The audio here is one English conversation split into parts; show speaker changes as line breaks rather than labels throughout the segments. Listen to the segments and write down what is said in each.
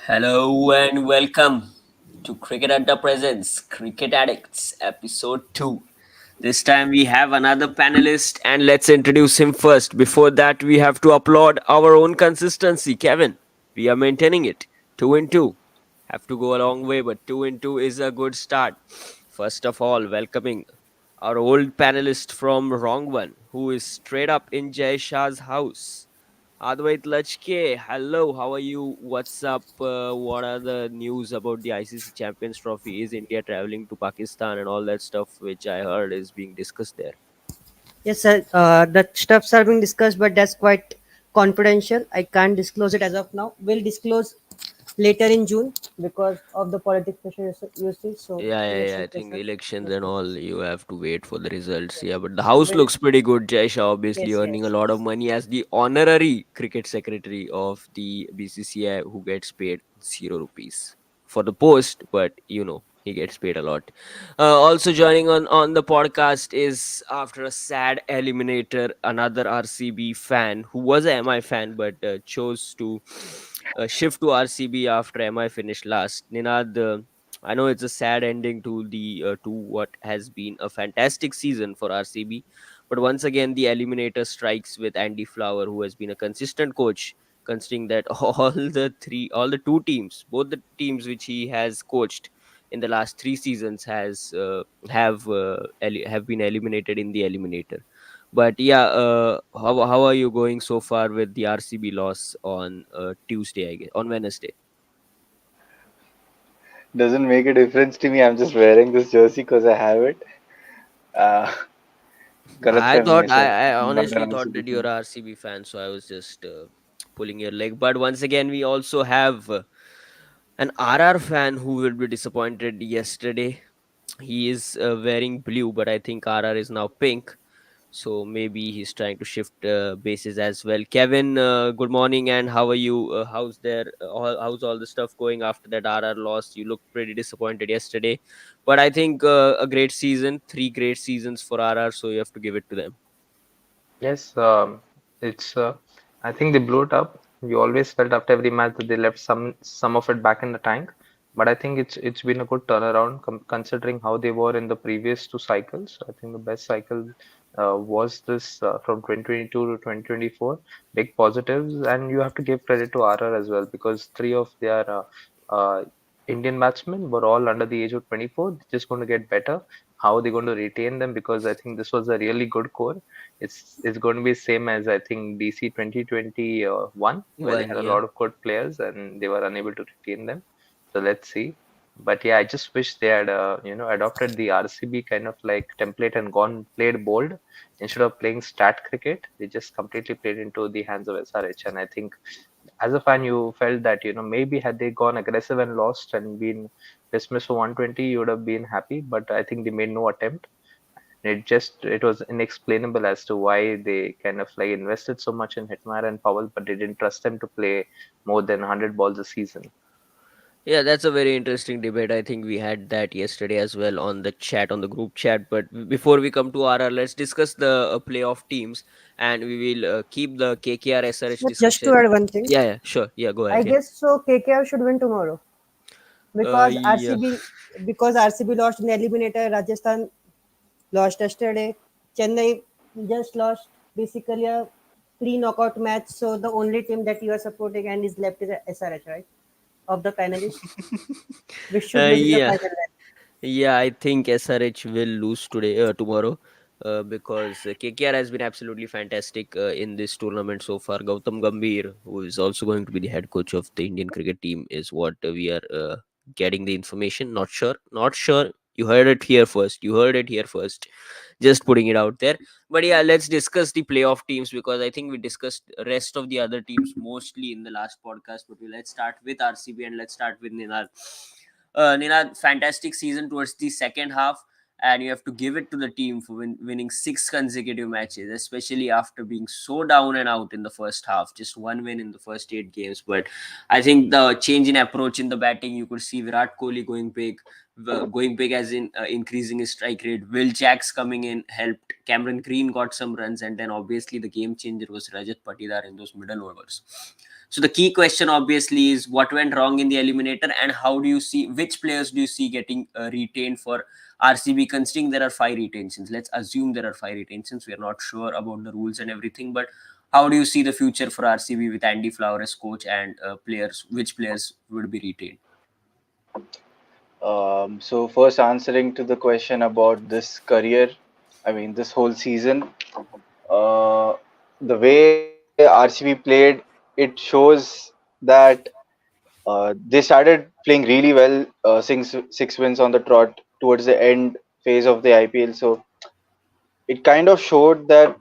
Hello and welcome to Cricket Adda Presents Cricket Addicts Episode 2. This time we have another panelist and let's introduce him first. Before that, we have to applaud our own consistency. Kevin, we are maintaining it. 2 in 2. Have to go a long way, but 2 in 2 is a good start. First of all, welcoming our old panelist from Wrong One, who is straight up in Jay Shah's house. Advait Lachke, hello, how are you? What's up? What are the news about the ICC Champions Trophy? Is India traveling to Pakistan and all that stuff, which I heard is being discussed there?
Yes, sir. The stuffs are being discussed, but that's quite confidential. I can't disclose it as of now. We'll disclose later in June because of the politics pressure you see. So let's
Yeah. I
discuss
think
it.
elections and
Later.
all, you have to wait for the results. Yeah, but the house
Well,
looks pretty good. Jai Shah obviously
yes,
earning a
yes,
lot of
yes.
money as the honorary cricket secretary of the BCCI, who gets paid 0 rupees for the post, but he gets paid a lot. Also joining on the podcast is, after a sad eliminator, another RCB fan who was a MI fan but chose to shift to RCB after MI finished last. Ninad, I know it's a sad ending to what has been a fantastic season for RCB, but once again the eliminator strikes with Andy Flower, who has been a consistent coach. Considering that all the two teams, both the teams which he has coached in the last 3 seasons have been eliminated in the eliminator. But yeah, how are you going so far with the RCB loss on Tuesday? I guess on Wednesday.
Doesn't make a difference to me. I'm just wearing this jersey because I have it. Uh, गलत
I
फहमी है
thought
शायद.
I
I'm not
honestly
an
thought
RCB
that you're
fan.
a RCB fan, so I was just pulling your leg. But once again, we also have an RR fan who will be disappointed yesterday. He is wearing blue, but I think RR is now pink. So maybe he's trying to shift bases as well. Kevin, good morning, and how are you? How's all the stuff going after that RR loss? You looked pretty disappointed yesterday, but I think a great season, 3 great seasons for RR. So you have to give it to them.
Yes, it's. I think they blew it up. We always felt after every match that they left some of it back in the tank. But I think it's been a good turnaround considering how they were in the previous two cycles. I think the best cycle was this from 2022 to 2024. Big positives, and you have to give credit to RR as well because three of their uh, Indian batsmen were all under the age of 24. They're just going to get better. How are they going to retain them? Because I think this was a really good core. It's going to be same as I think DC 2021, where they
One,
had a
yeah.
lot of good players and they were unable to retain them. So let's see. But yeah, I just wish they had adopted the RCB kind of like template and gone played bold instead of playing stat cricket. They just completely played into the hands of SRH, and I think as a fan you felt that maybe had they gone aggressive and lost and been dismissed for 120, you would have been happy. But I think they made no attempt. It was inexplainable as to why they kind of like invested so much in Hitmar and Powell, but they didn't trust them to play more than 100 balls a season.
Yeah, that's a very interesting debate. I think we had that yesterday as well on the chat, on the group chat. But before we come to RR, let's discuss the playoff teams, and we will keep the KKR SRH
So just to
discussion.
add one thing,
Yeah, sure. Yeah, go
I
ahead. Yeah.
guess so. KKR should win tomorrow because
Yeah.
RCB lost in the eliminator. Rajasthan lost yesterday. Chennai just lost basically a pre-knockout match. So the only team that you are supporting and is left is SRH, right? Of the panelists, which should lose in the
Yeah.
final match.
Yeah, I think SRH will lose tomorrow, because KKR has been absolutely fantastic in this tournament so far. Gautam Gambhir, who is also going to be the head coach of the Indian cricket team, is what we are getting the information. Not sure, not sure. You heard it here first. You heard it here first. Just putting it out there. But yeah, let's discuss the playoff teams, because I think we discussed rest of the other teams mostly in the last podcast. But let's start with RCB and let's start with Ninal. Ninad, fantastic season towards the second half, and you have to give it to the team for winning 6 consecutive matches, especially after being so down and out in the first half. Just one win in the first 8 games, but I think the change in approach in the batting, you could see Virat Kohli going big as in increasing his strike rate. Will Jacks coming in helped. Cameron Green got some runs, and then obviously the game changer was Rajat Patidar in those middle overs. So the key question obviously is what went wrong in the eliminator, and how do you see, which players do you see getting retained for RCB, considering there are 5 retentions. Let's assume there are 5 retentions. We are not sure about the rules and everything, but how do you see the future for RCB with Andy Flower as coach, and players, which players would be retained?
So first answering to the question about this career, I mean this whole season, uh, the way RCB played, it shows that they started playing really well, six wins on the trot towards the end phase of the IPL. So it kind of showed that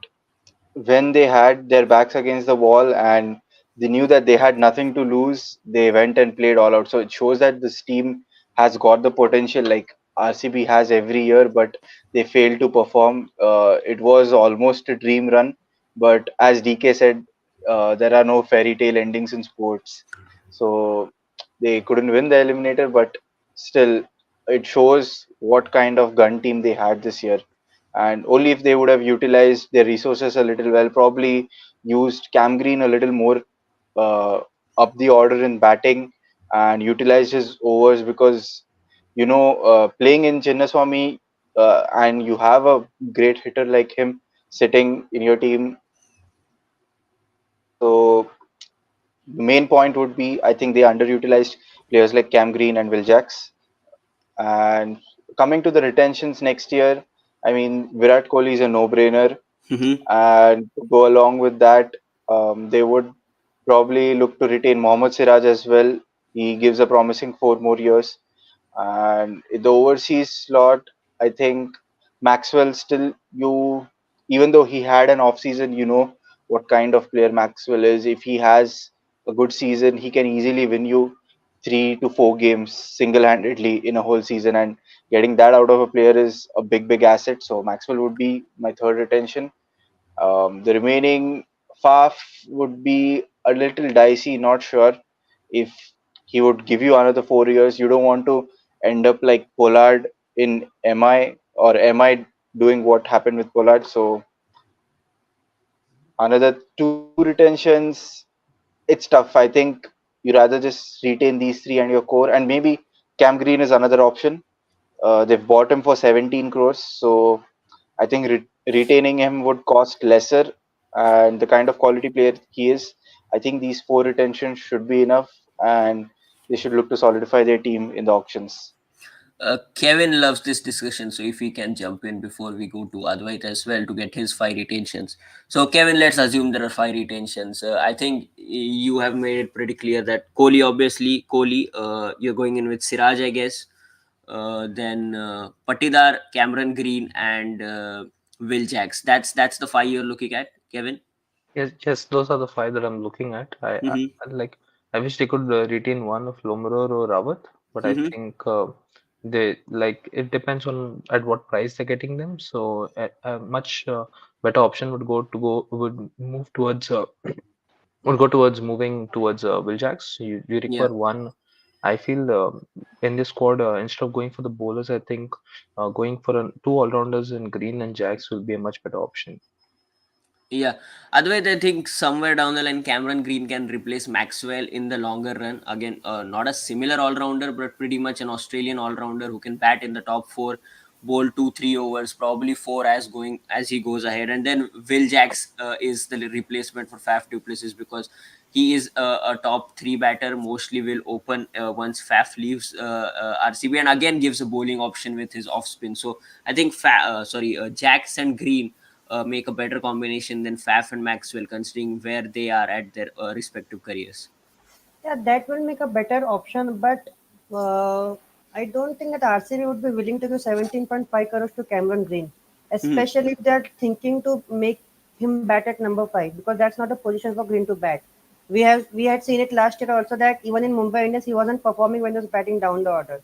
when they had their backs against the wall and they knew that they had nothing to lose, they went and played all out. So it shows that this team has got the potential like RCB has every year, but they failed to perform. It was almost a dream run, but as DK said, there are no fairy tale endings in sports. So they couldn't win the eliminator, but still, it shows what kind of gun team they had this year. And only if they would have utilized their resources a little well, probably used Cam Green a little more uh, up the order in batting and utilized his overs, because playing in Chinnaswamy, and you have a great hitter like him sitting in your team. So the main point would be, I think they underutilized players like Cam Green and Will Jacks. And coming to the retentions next year, I mean, Virat Kohli is a no-brainer.
Mm-hmm.
And to go along with that, they would probably look to retain Mohammad Siraj as well. He gives a promising 4 more years. And in the overseas slot, I think Maxwell still, even though he had an off season, you know what kind of player Maxwell is. If he has a good season, he can easily win you 3 to 4 games single handedly in a whole season. And getting that out of a player is a big, big asset. So Maxwell would be my third retention. The remaining Faf would be a little dicey, not sure if he would give you another 4 years. You don't want to end up like Pollard in MI, or MI doing what happened with Pollard. So another 2 retentions, it's tough. I think you rather just retain these three and your core, and maybe Cam Green is another option. They've bought him for 17 crores, so I think retaining him would cost lesser, and the kind of quality player he is, I think these 4 retentions should be enough, and they should look to solidify their team in the auctions.
Kevin loves this discussion, so if he can jump in before we go to Advait as well to get his 5 retentions. So, Kevin, let's assume there are 5 retentions. I think you have made it pretty clear that Kohli, obviously, Kohli, you're going in with Siraj, I guess. Then Patidar, Cameron Green, and Will Jacks. That's the 5 you're looking at, Kevin.
Yes, those are the 5 that I'm looking at.
Mm-hmm.
I like. I wish they could retain one of Lomror or Rawat, but I
Mm-hmm.
think they like it depends on at what price they're getting them. So a much better option would move towards would go towards moving towards Viljacks. You
Yeah.
require one. I feel in this squad, instead of going for the bowlers, I think going for two all-rounders in Green and Jacks will be a much better option.
Yeah, otherwise I think somewhere down the line, Cameron Green can replace Maxwell in the longer run. Again, not a similar all rounder, but pretty much an Australian all rounder who can bat in the top four, bowl 2 3 overs, probably four as going as he goes ahead. And then Will Jacks is the replacement for Faf du Plessis, because he is a top three batter. Mostly will open once Faf leaves RCB, and again gives a bowling option with his off spin. So I think Jacks and Green make a better combination than Faf and Maxwell, considering where they are at their respective careers.
Yeah, that will make a better option, but I don't think that RCB would be willing to give 17.5 crores to Cameron Green,
Mhm.
especially if they're thinking to make him bat at number 5, because that's not a position for Green to bat. We had seen it last year also that even in Mumbai Indians he wasn't performing when he was batting down the order.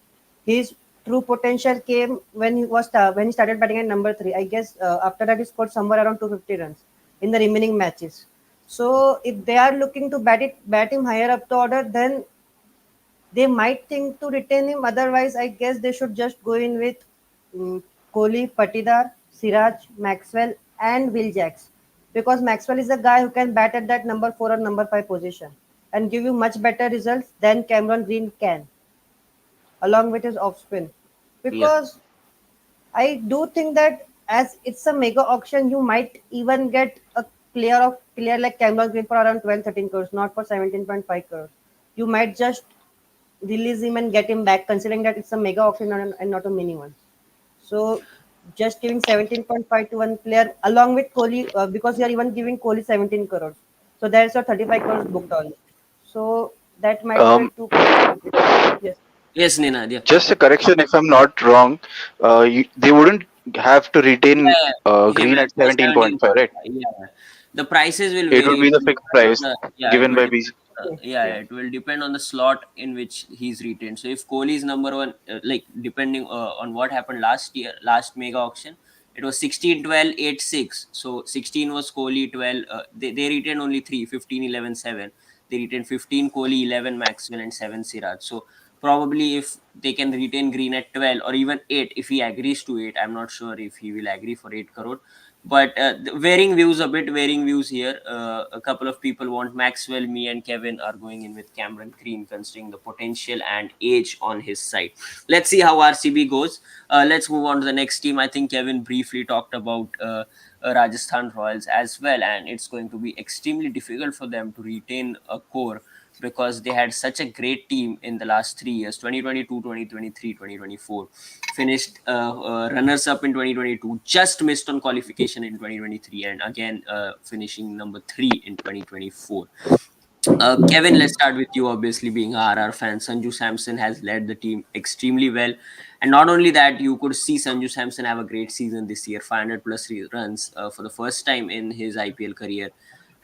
His true potential came when he started batting at number 3. I guess after that he scored somewhere around 250 runs in the remaining matches. So if they are looking to bat him higher up the order, then they might think to retain him. Otherwise, I guess they should just go in with Kohli, Patidar, Siraj, Maxwell, and Will Jacks, because Maxwell is a guy who can bat at that number 4 or number 5 position. and give you much better results than Cameron Green can, along with his off spin.
Yeah.
Because I do think that as it's a mega auction, you might even get a player like Cameron Green for around 12, 13 crores, not for 17.5 crores. You might just release him and get him back, considering that it's a mega auction and not a mini one. So just giving 17.5 to one player along with Kohli, because you are even giving Kohli 17 crores. So there's your 35 crores booked already. So that might be
Um,
too conservative. Yes.
Yes, Ninad. Yeah.
just a correction if I'm not wrong. They wouldn't have to retain
Him
Green
at
at 17.5, right?
17.5. Yeah. The prices will
It would
vary.
be
It
the
will
fixed
depend on
price
the, yeah, it
given
will
by
depend.
BC.
Yes.
Yeah,
Yeah.
it will depend on the slot in which he's retained. So if Kohli is number one, like depending on what happened last year, last mega auction, it was 16, 12, 8, 6. So 16 was Kohli, 12. They retained only 3, 15, 11, 7. They retained 15 Kohli, 11 Maxwell, and 7 Siraj. So probably if they can retain Green at 12 or even 8, if he agrees to 8, I'm not sure if he will agree for 8 crore. But varying views, a bit varying views here. A couple of people want Maxwell. Me and Kevin are going in with Cameron Green, considering the potential and age on his side. Let's see how RCB goes. Let's move on to the next team. I think Kevin briefly talked about Rajasthan Royals as well, and it's going to be extremely difficult for them to retain a core because they had such a great team in the last 3 years: 2022, 2023, 2024. Finished runners up in 2022, just missed on qualification in 2023, and again finishing number 3 in 2024. Kevin, let's start with you. Obviously, being a RR fan, Sanju Samson has led the team extremely well. And not only that, you could see Sanju Samson have a great season this year, 500 plus runs for the first time in his IPL career.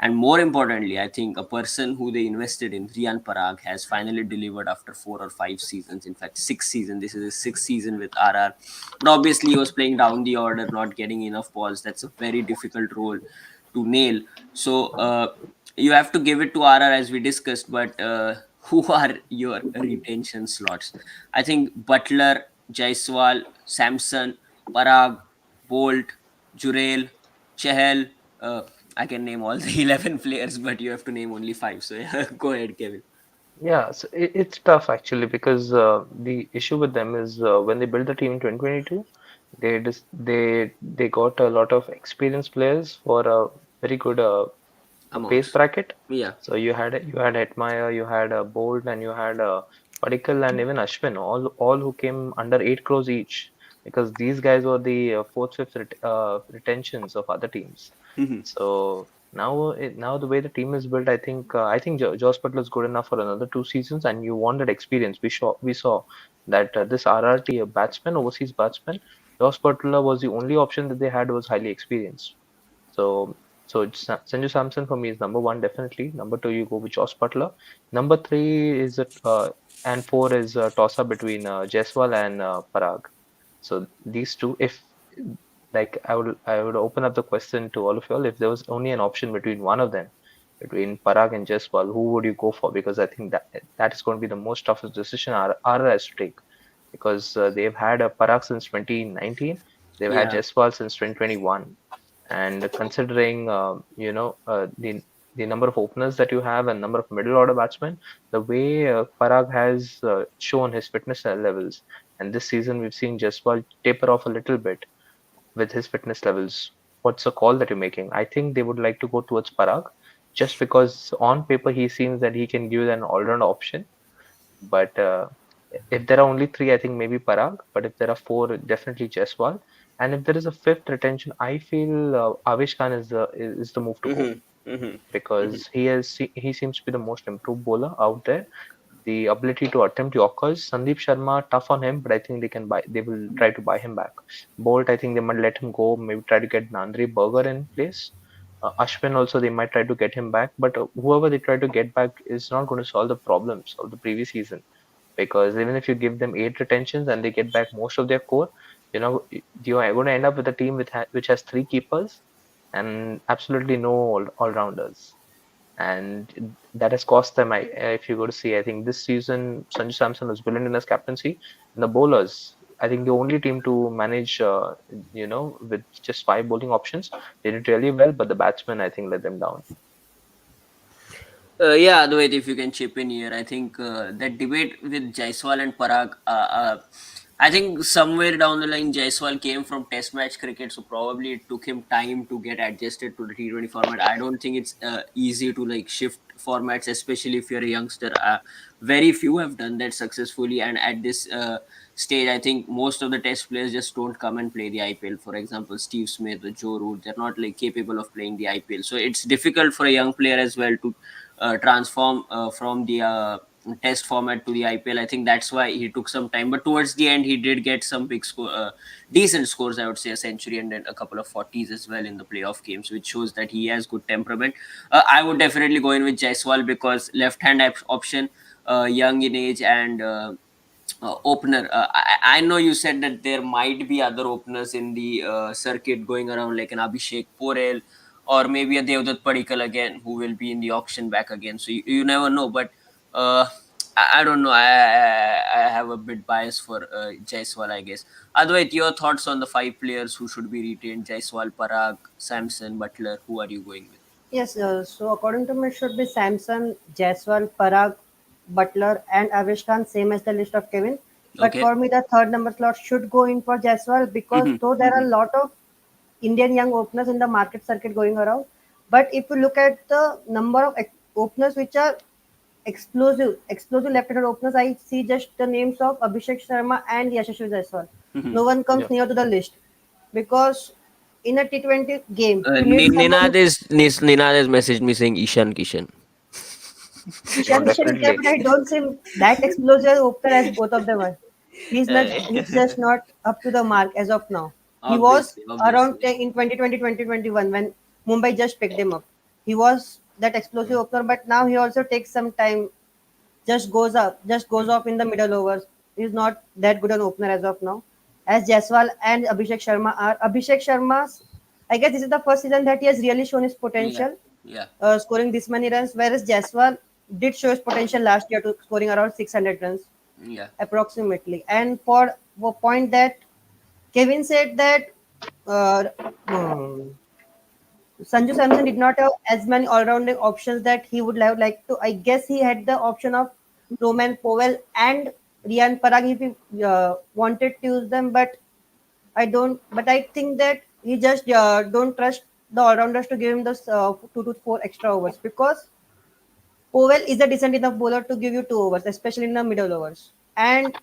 And more importantly, I think a person who they invested in, Rian Parag, has finally delivered after 4 or 5 seasons. In fact, 6 seasons. This is his sixth season with RR. But obviously, he was playing down the order, not getting enough balls. That's a very difficult role to nail. So, you have to give it to RR as we discussed, but who are your retention slots? I think Butler, Jaiswal, Samson, Parag, Bolt, Jurel, Chehel. Uh, I can name all the 11 players, but you have to name only five. So yeah, go ahead, Kevin.
Yeah, so it's tough actually because the issue with them is when they built the team in 2022, they got a lot of experienced players for a very good a pace
Amounts.
bracket.
Yeah.
So you had Hetmeyer, you had Bolt, and you had Padikkal and even Ashwin, all who came under 8 crores each, because these guys were the fourth, fifth retentions of other teams. So now the way the team is built, I think Josh Butler is good enough for another 2 seasons, and you want that experience. We saw that this RRT batsman, overseas batsman, Josh Butler was the only option that they had was highly experienced. So, Sanju Samson for me is number one, definitely. Number two, you go with Josh Butler. Number three is and four is a toss up between Jaiswal and Parag. So these two, if like I would open up the question to all of you all. If there was only an option between one of them, between Parag and Jaiswal, who would you go for? Because I think that is going to be the most toughest decision R has to take, because they've had a Parag since 2019, they've had
Yeah.
Jaiswal since 2021, and considering the number of openers that you have and number of middle order batsmen, the way Parag has shown his fitness levels, and this season we've seen Jaiswal taper off a little bit with his fitness levels. What's the call that you're making? I think they would like to go towards Parag, just because on paper he seems that he can give an all-round option. But if there are only three, I think maybe Parag. But if there are four, definitely Jaiswal. And if there is a fifth retention, I feel Avesh Khan is the move to go,
Mm-hmm. Mm-hmm. Mm-hmm.
because he seems to be the most improved bowler out there. The ability to attempt Yorkers. Sandeep Sharma, tough on him, but I think they will try to buy him back. Bolt, I think they might let him go, maybe try to get Nandri Burger in place. Ashwin also, they might try to get him back, but whoever they try to get back is not going to solve the problems of the previous season, because even if you give them 8 retentions and they get back most of their core, you are going to end up with a team which has three keepers and absolutely no all-rounders, and that has cost them. If you go to see, I think this season Sanju Samson was brilliant in his captaincy. And the bowlers, I think the only team to manage, with just five bowling options, they did really well, but the batsmen, I think, let them down.
Yeah, Advait, if you can chip in here, I think that debate with Jaiswal and Parag, I think somewhere down the line, Jaiswal came from Test match cricket, so probably it took him time to get adjusted to the T20 format. I don't think it's easy to like shift formats, especially if you're a youngster. Very few have done that successfully, and at this stage, I think most of the Test players just don't come and play the IPL. For example, Steve Smith or Joe Root, they're not like capable of playing the IPL, so it's difficult for a young player as well to transform from the test format to the IPL. I think that's why he took some time, but towards the end, he did get some big score, decent scores. I would say a century and then a couple of 40s as well in the playoff games, which shows that he has good temperament. I would definitely go in with Jaiswal because left-hand option, young in age and opener. I know you said that there might be other openers in the circuit going around, like an Abhishek Porel or maybe a Devdutt Padikkal again, who will be in the auction back again. So you never know. But uh, I don't know. I have a bit bias for Jaiswal, I guess. Advait, your thoughts on the five players who should be retained: Jaiswal, Parag, Samson, Butler. Who are you going with?
Yes, so according to me, it should be Samson, Jaiswal, Parag, Butler, and Avish Khan, same as the list of Kevin. But
Okay.
for me, the third number slot should go in for Jaiswal because
Hmm.
though there are a lot of Indian young openers in the market circuit going around, but if you look at the number of openers which are explosive left-handed openers, I see just the names of Abhishek Sharma and Yashasvi Jaiswal.
Hmm.
No one comes
Yeah.
near to the list because in a T20 game, you need someone who
Ninad has messaged me saying Ishan Kishan.
No,
Ishan Kishan is there,
definitely.
but I don't see that explosive opener as both of them are. He's not. He's
Uh,
just not up to the mark as of now. He was
obviously,
around
obviously.
in 2020, 2021 when Mumbai just picked him up. He was that explosive
Mm.
opener, but now he also takes some time. Just goes off in the middle overs. He's not that good an opener as of now. As Jaiswal and Abhishek Sharma are. Abhishek Sharma's, I guess this is the first season that he has really shown his
Yeah,
potential,
yeah,
scoring this many runs, whereas Jaiswal did show his potential last year to scoring around 600 runs
yeah,
approximately. And for point that Kevin said that uh, hmm, Sanju Samson did not have as many all-rounding options that he would have liked to. I guess he had the option of Roman Powell and Rian Parag if he wanted to use them, but I don't. But I think that he just don't trust the all-rounders to give him those 2 to 4 extra overs because Powell is a decent enough bowler to give you 2 overs, especially in the middle overs. And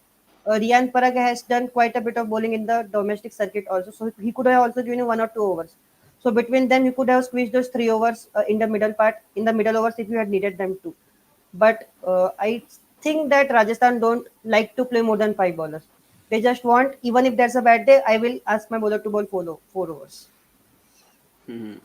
Rian Parag has done quite a bit of bowling in the domestic circuit also, so he could have also given you 1 or 2 overs. So between them, you could have squeezed those 3 overs in the middle part, in the middle overs if you had needed them to. But I think that Rajasthan don't like to play more than 5 bowlers. They just want, even if there's a bad day, I will ask my bowler to bowl 4 overs.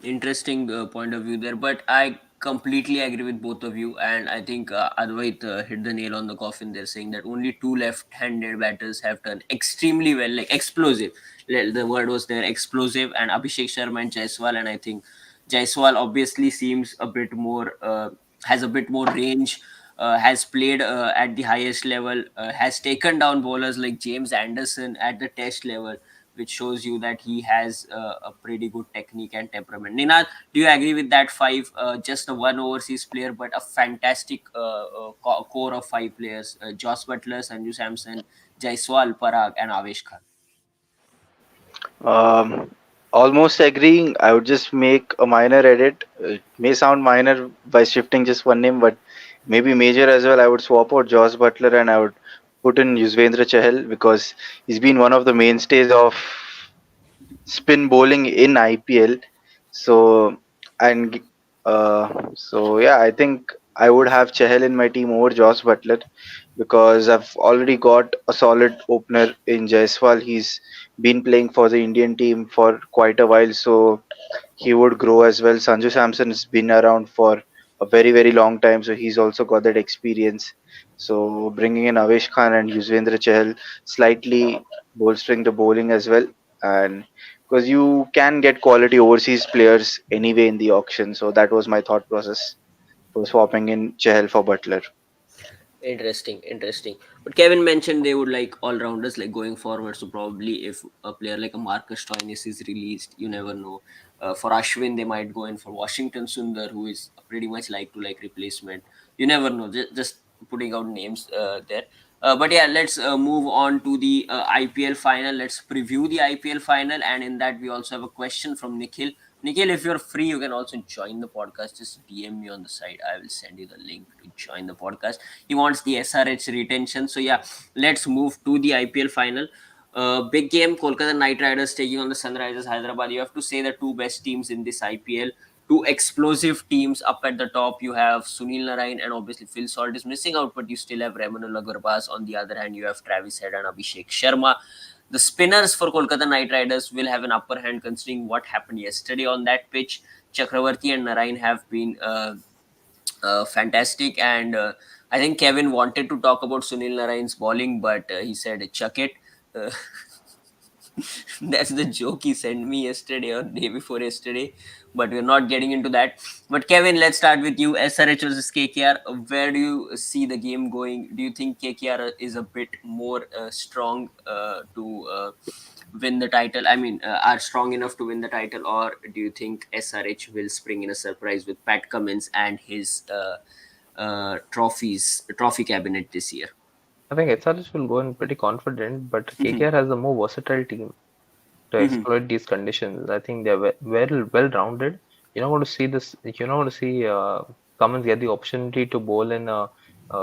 Interesting point of view there, but I completely agree with both of you, and I think Advait hit the nail on the coffin there, saying that only two left-handed batters have done extremely well, like explosive. The word was there, explosive, and Abhishek Sharma and Jaiswal, and I think Jaiswal obviously seems a bit more, has a bit more range. Has played at the highest level, has taken down bowlers like James Anderson at the test level, which shows you that he has a pretty good technique and temperament. Ninad, do you agree with that five? Just a one overseas player, but a fantastic core of five players: Joss Butler, Sanju Samson, Jaiswal, Parag, and Avesh Khan.
Um, Almost agreeing. I would just make a minor edit. It may sound minor by shifting just one name, but maybe major as well. I would swap out Josh Butler and I would put in Yuzvendra Chahal because he's been one of the mainstays of spin bowling in IPL. So and yeah, I think I would have Chahal in my team over Josh Butler because I've already got a solid opener in Jaiswal. He's been playing for the Indian team for quite a while, so he would grow as well. Sanju Samson has been around for a very very long time, so he's also got that experience. So bringing in Avesh Khan and Yuzvendra Chahal slightly bolstering the bowling as well, and because you can get quality overseas players anyway in the auction, so that was my thought process for swapping in Chahal for Butler.
Interesting, interesting. But Kevin mentioned they would like all rounders like going forward. So probably if a player like a Marcus Stoinis is released, you never know. For Ashwin, they might go in for Washington Sundar, who is pretty much like to like replacement. You never know. Just putting out names there. But yeah, let's move on to the IPL final. Let's preview the IPL final, and in that we also have a question from Nikhil. Nikhil, if you're free, you can also join the podcast. Just DM me on the side. I will send you the link to join the podcast. He wants the SRH retention. So yeah, let's move to the IPL final. Big game, Kolkata Knight Riders taking on the Sunrisers Hyderabad. You have to say the two best teams in this IPL. Two explosive teams up at the top. You have Sunil Narayan and obviously Phil Salt is missing out, but you still have Remanul Agurbaz. On the other hand, you have Travis Head and Abhishek Sharma. The spinners for Kolkata Knight Riders will have an upper hand considering what happened yesterday on that pitch. Chakravarti and Narayan have been fantastic, and I think Kevin wanted to talk about Sunil Narayan's bowling, but he said, chuck it. Uh, that's the joke he sent me yesterday or day before yesterday, but we're not getting into that. But Kevin, let's start with you. SRH versus KKR. Where do you see the game going? Do you think KKR is a bit more strong to win the title? I mean, are strong enough to win the title, or do you think SRH will spring in a surprise with Pat Cummins and his trophy cabinet this year?
I think SRH will go in pretty confident, but KKR has a more versatile team to
Mhm.
exploit these conditions. I think they're well rounded. You're not going to see this. You're not going to see Cummins get the opportunity to bowl in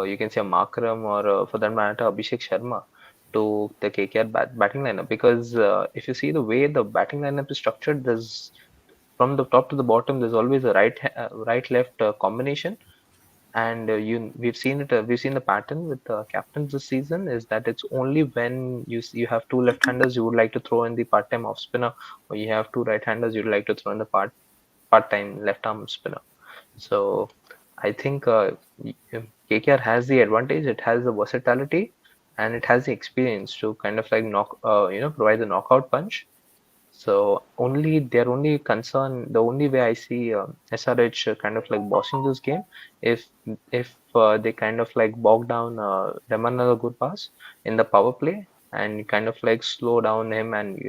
you can say a Markram or for that matter Abhishek Sharma to the KKR batting lineup, because if you see the way the batting lineup is structured, there's from the top to the bottom there's always a right left combination, and we've seen the pattern with the captains this season is that it's only when you have two left-handers you would like to throw in the part-time off spinner, or you have two right-handers you'd like to throw in the part-time left-arm spinner. So I think KKR has the advantage. It has the versatility, and it has the experience to kind of like provide the knockout punch. So only their only concern, the only way I see SRH kind of like bossing this game, if they kind of like bog down Ramanala Gurpas in the power play and kind of like slow down him, and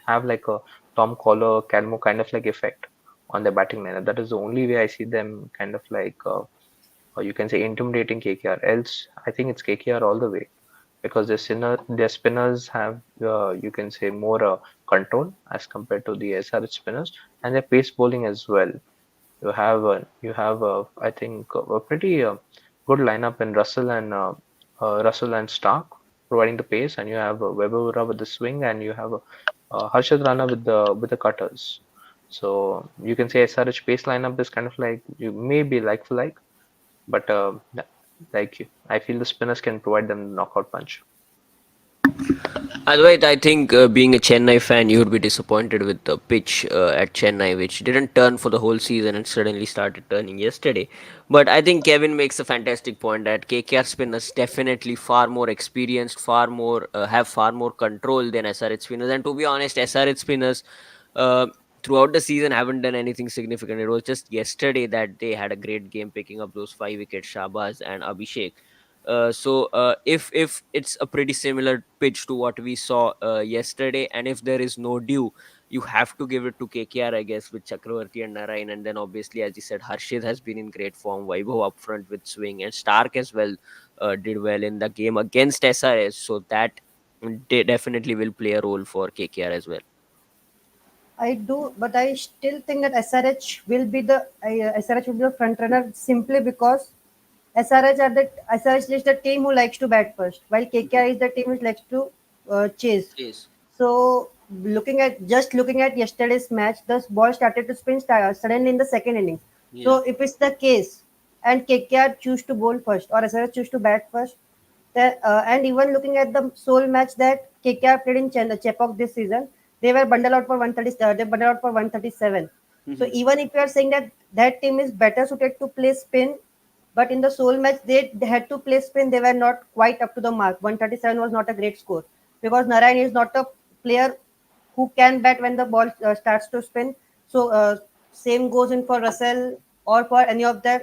have like a Tom Collar Calmo kind of like effect on the batting lineup. That is the only way I see them kind of like or you can say intimidating KKR. Else, I think it's KKR all the way, because their spinners have you can say more control as compared to the SRH spinners, and their pace bowling as well. You have I think a pretty good lineup in Russell and Stark providing the pace, and you have Weber with the swing, and you have Harshad Rana with the cutters. So you can say SRH pace lineup is kind of like you may be like for like, but I feel the spinners can provide them the knockout punch.
Advait, I think being a Chennai fan, you would be disappointed with the pitch at Chennai, which didn't turn for the whole season and suddenly started turning yesterday. But I think Kevin makes a fantastic point that KKR spinners definitely far more experienced, far more have far more control than SRH spinners. And to be honest, SRH spinners uh, throughout the season haven't done anything significant. It was just yesterday that they had a great game picking up those 5 wickets, Shabaz and Abhishek. If it's a pretty similar pitch to what we saw yesterday, and if there is no dew, you have to give it to KKR, I guess, with Chakravarti and Narayan, and then obviously, as you said, Harshid has been in great form. Vaibhav up front with swing, and Stark as well did well in the game against SRS, so that they definitely will play a role for KKR as well.
I do, but I still think that SRH will be the front runner simply because SRH is the team who likes to bat first, while KKR is the team which likes to chase.
Yes.
So looking at yesterday's match, the ball started to spin suddenly in the second innings.
Yeah.
So if it's the case, and KKR choose to bowl first or SRH choose to bat first, and even looking at the sole match that KKR played in Chepauk this season, they were bundled out for 130. They bundled out for 137. So
Mhm.
even if you are saying that that team is better suited to play spin, but in the sole match they had to play spin, they were not quite up to the mark. 137 was not a great score because Narayan is not a player who can bat when the ball starts to spin. So same goes in for Russell or for any of them,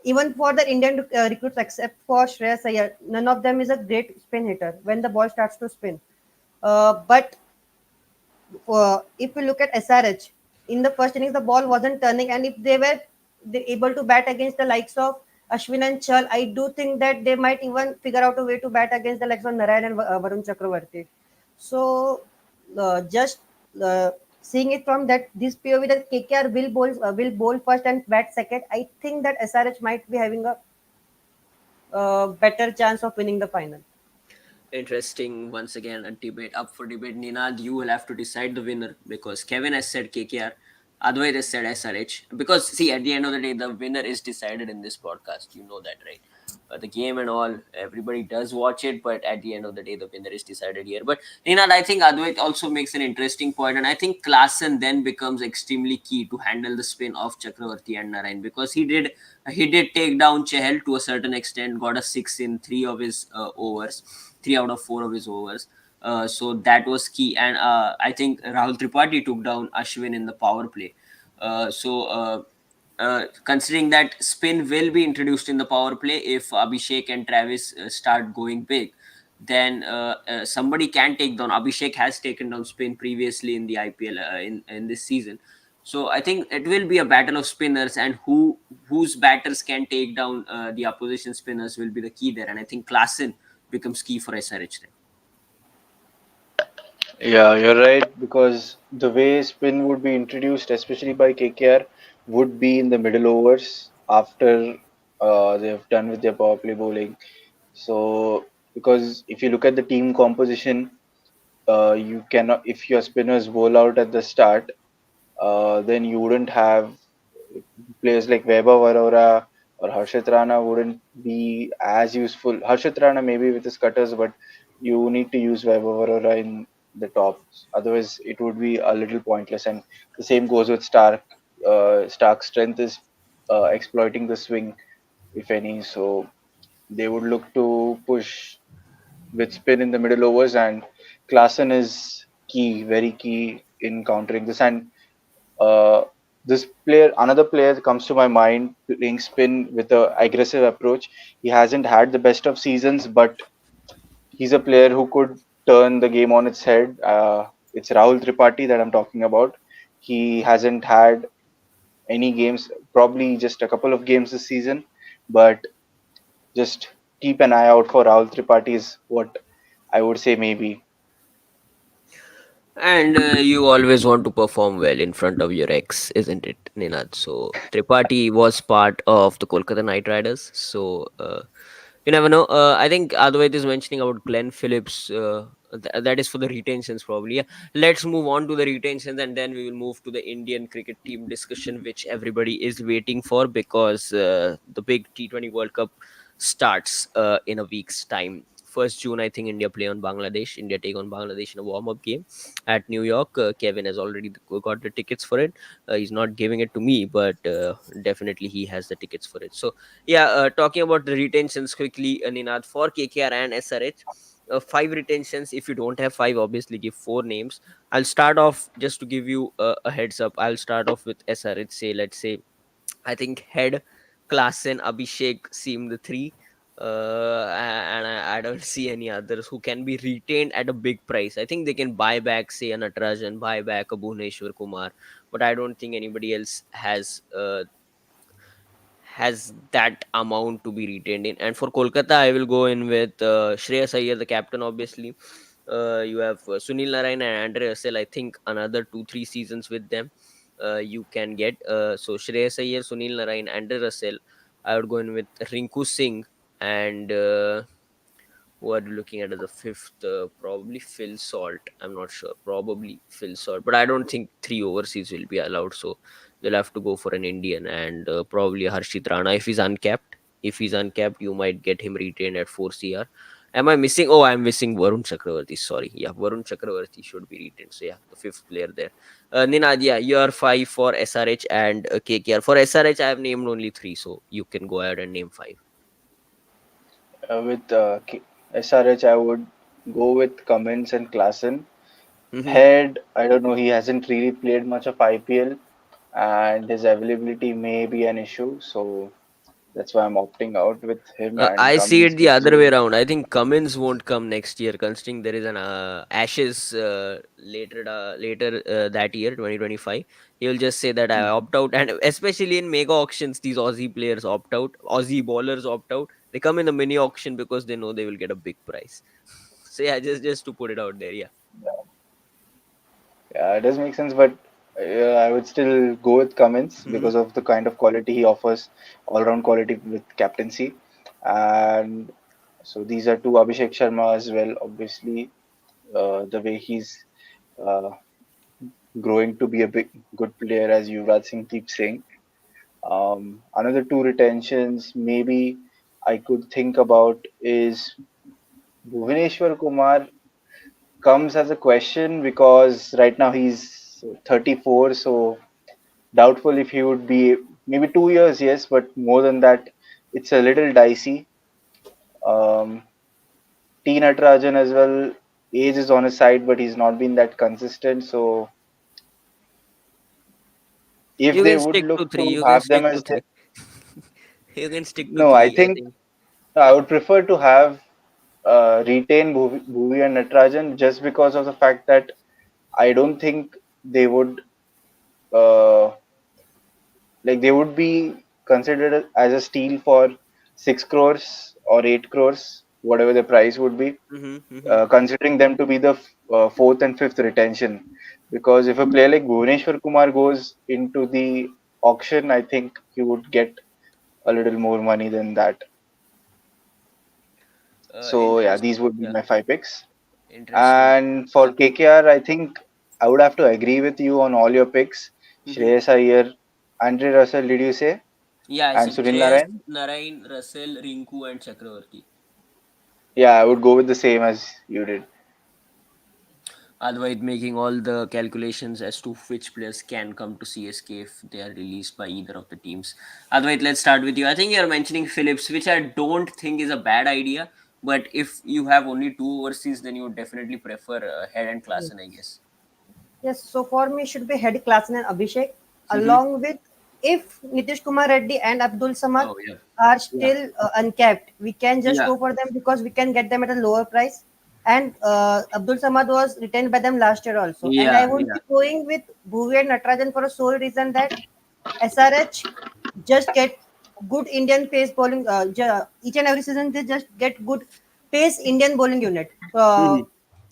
even for the Indian recruits except for Shreyas Iyer, none of them is a great spin hitter when the ball starts to spin. But if we look at SRH, in the first innings the ball wasn't turning, and if they were able to bat against the likes of Ashwin and Chal, I do think that they might even figure out a way to bat against the likes of Narayan and Varun Chakravarti. So just seeing it from that this POV, that KKR will bowl first and bat second, I think that SRH might be having a better chance of winning the final.
Interesting. Once again, a debate up for debate. Ninad, you will have to decide the winner because Kevin has said KKR, Advait has said SRH. Because see, at the end of the day, the winner is decided in this podcast. You know that, right? The game and all, everybody does watch it, but at the end of the day, the winner is decided here. But Ninad, I think Advait also makes an interesting point, and I think Klassen then becomes extremely key to handle the spin of Chakravarti and Narayan, because he did take down Chehel to a certain extent, got a six in three of his overs, three out of four of his overs. So that was key, and I think Rahul Tripathi took down Ashwin in the power play. Considering that spin will be introduced in the power play if Abhishek and Travis start going big, then somebody can take down. Abhishek has taken down spin previously in the IPL in this season. So I think it will be a battle of spinners, and whose batters can take down the opposition spinners will be the key there. And I think Klassen becomes key for SRH then.
Yeah, you're right, because the way spin would be introduced, especially by KKR, would be in the middle overs after they've done with their power play bowling. So, because if you look at the team composition, you cannot, if your spinners bowl out at the start, then you wouldn't have players like Vaibhav Arora or Harshit Rana wouldn't be as useful. Harshit Rana maybe with his cutters, but you need to use Vaibhav Arora in the tops. Otherwise, it would be a little pointless. And the same goes with Stark. Stark's strength is exploiting the swing, if any. So they would look to push with spin in the middle overs, and Klassen is key, very key in countering this. And uh, this player, another player that comes to my mind playing spin with a aggressive approach. He hasn't had the best of seasons, but he's a player who could turn the game on its head. It's Rahul Tripathi that I'm talking about. He hasn't had any games, probably just a couple of games this season, but just keep an eye out for Rahul Tripathi is what I would say maybe.
And you always want to perform well in front of your ex, isn't it, Ninad? So Tripathi was part of the Kolkata Knight Riders. So you never know. I think Advait is mentioning about Glenn Phillips. That is for the retentions, probably. Yeah. Let's move on to the retentions, and then we will move to the Indian cricket team discussion, which everybody is waiting for, because the big T20 World Cup starts in a week's time. 1st June, I think India play on Bangladesh. India take on Bangladesh in a warm up game at New York. Kevin has already got the tickets for it. He's not giving it to me, but definitely he has the tickets for it. So yeah, talking about the retentions quickly, Ninad, for KKR and SRH. Five retentions. If you don't have five, obviously give four names. I'll start off just to give you a heads up. I'll start off with SRH. Say, let's say, I think Head, Klassen, Abhishek seem the three. And I don't see any others who can be retained at a big price. I think they can buy back, say, an Natarajan, buy back a Bhuvneshwar Kumar, but I don't think anybody else has that amount to be retained in. And for Kolkata, I will go in with Shreyas Iyer, the captain, obviously. You have Sunil Narayan and Andre Russell. I think another 2-3 seasons with them you can get. So Shreyas Iyer, Sunil Narayan, Andre Russell. I would go in with Rinku Singh and who are looking at as a fifth, probably Phil Salt. I'm not sure, probably Phil Salt, but I don't think three overseas will be allowed. So they'll have to go for an Indian, and probably Harshit Rana if he's uncapped. If he's uncapped, you might get him retained at 4 CR. Am I missing? Oh, I'm missing Varun Chakravarti. Sorry. Yeah, Varun Chakravarti should be retained. So, yeah, the fifth player there. Ninad, yeah, you are five for SRH and KKR. For SRH, I have named only three. So, you can go ahead and name five.
With SRH, I would go with Cummins and Klassen.
Mm-hmm.
Head, I don't know, he hasn't really played much of IPL and his availability may be an issue. So That's why I'm opting out with him and
I see
Cummins
it the
because
other way around. I think Cummins won't come next year, considering there is an Ashes later that year, 2025. He will just say that I
Mhm.
opt out, and especially in mega auctions, these Aussie players opt out, Aussie bowlers opt out. They come in the mini auction because they know they will get a big price. So yeah, just to put it out there, yeah.
Yeah, it does make sense, but I would still go with Cummins
Hmm.
because of the kind of quality he offers, all-round quality with captaincy, and so these are two Abhishek Sharma as well. Obviously, the way he's uh, growing to be a big good player, as Yuvraj Singh keeps saying. Another two retentions maybe I could think about is Bhuvaneshwar Kumar comes as a question because right now he's 34, so doubtful if he would be maybe 2 years, yes, but more than that, it's a little dicey. Um, T Natarajan as well, age is on his side, but he's not been that consistent. So if
You
they
can
would
stick
look
to three.
to
You can
have them
stick to
as the
three. You can stick to
no, I
three. I
think
think.
I would prefer to have retain Bhuvi and Natarajan just because of the fact that I don't think they would uh, like they would be considered as a steal for 6 crores or 8 crores, whatever the price would be,
Mm-hmm, mm-hmm.
considering them to be the fourth and fifth retention. Because if a player like Bhuvaneshwar Kumar goes into the auction, I think he would get a little more money than that. So yeah, these
Interesting.
would be
Yeah,
my five picks.
interesting.
And for KKR, I think I would have to agree with you on all your picks.
Mm-hmm.
Shreyas Iyer, Andre Russell, did you say?
Yeah, I
And
said
Sunil
Shreyas,
Narayan?
Narain, Russell, Rinku, and Chakravarti.
Yeah, I would go with the same as you did.
Otherwise, making all the calculations as to which players can come to CSK if they are released by either of the teams. Otherwise, let's start with you. I think you're mentioning Phillips, which I don't think is a bad idea. But if you have only two overseas, then you would definitely prefer Head and Klassen, I guess.
Yes, so for me should be Head Klassen and Abhishek,
Mm-hmm.
along with if Nitish Kumar Reddy and Abdul Samad
Oh, yeah.
are
Yeah.
still uncapped, we can just
Yeah.
go for them because we can get them at a lower price. And Abdul Samad was retained by them last year also. And I
Yeah.
would
Yeah.
be going with Bhuvi and Natarajan for a sole reason that SRH just get good Indian pace bowling. Each and every season they just get good pace Indian bowling unit.
Mm-hmm.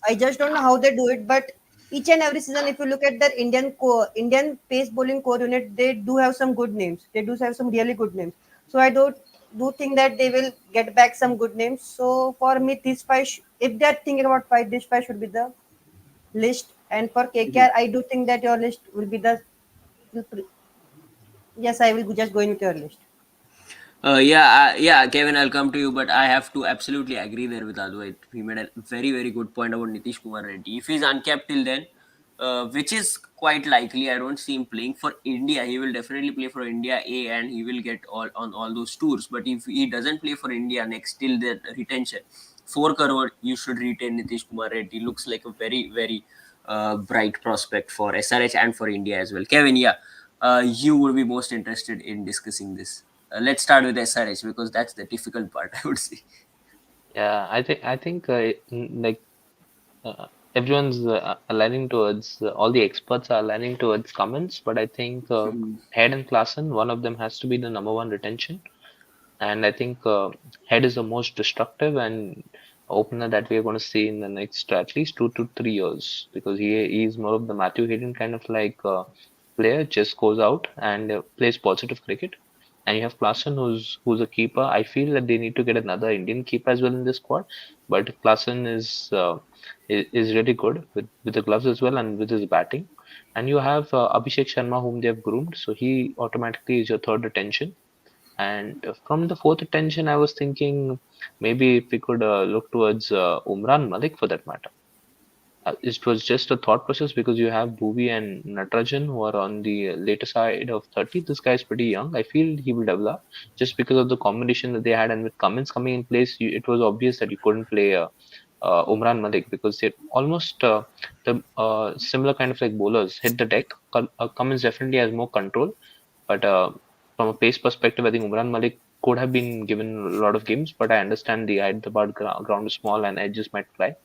I just don't know how they do it, but each and every season, if you look at their Indian pace bowling core unit, they do have some good names. They do have some really good names. So I do think that they will get back some good names. So for me, this five, if they are thinking about five, this five should be the list. And for KKR, I do think that your list will be the yes. I will just go in with your list.
Yeah, Kevin, I'll come to you, but I have to absolutely agree there with Advait. He made a very, very good point about Nitish Kumar Reddy. If he's uncapped till then, which is quite likely, I don't see him playing for India. He will definitely play for India A, and he will get all on all those tours. But if he doesn't play for India next till the retention, 4 crore, you should retain Nitish Kumar Reddy. Looks like a very, very bright prospect for SRH and for India as well. Kevin, yeah, you would be most interested in discussing this. Let's start with SRH because that's the difficult part, I would say.
Yeah, I think like everyone's aligning towards all the experts are aligning towards Cummins, but I think
Mhm.
Head and Klassen, one of them has to be the number one retention. And I think Head is the most destructive and opener that we are going to see in the next at least 2 to 3 years because he is more of the Matthew Hayden kind of like player, just goes out and plays positive cricket. And you have Klassen who's a keeper. I feel that they need to get another Indian keeper as well in this squad, but Klassen is really good with the gloves as well and with his batting. And you have Abhishek Sharma whom they have groomed, so he automatically is your third retention. And from the fourth attention, I was thinking maybe if we could look towards Umran Malik for that matter. It was just a thought process because you have Bhuvi and Natarajan who are on the later side of 30. This guy is pretty young. I feel he will develop just because of the combination that they had. And with Cummins coming in place, it was obvious that you couldn't play Umran Malik because they're almost the similar kind of like bowlers hit the deck. Cummins definitely has more control, but from a pace perspective, I think Umran Malik could have been given a lot of games, but I understand the Hyderabad ground is small and edges might fly,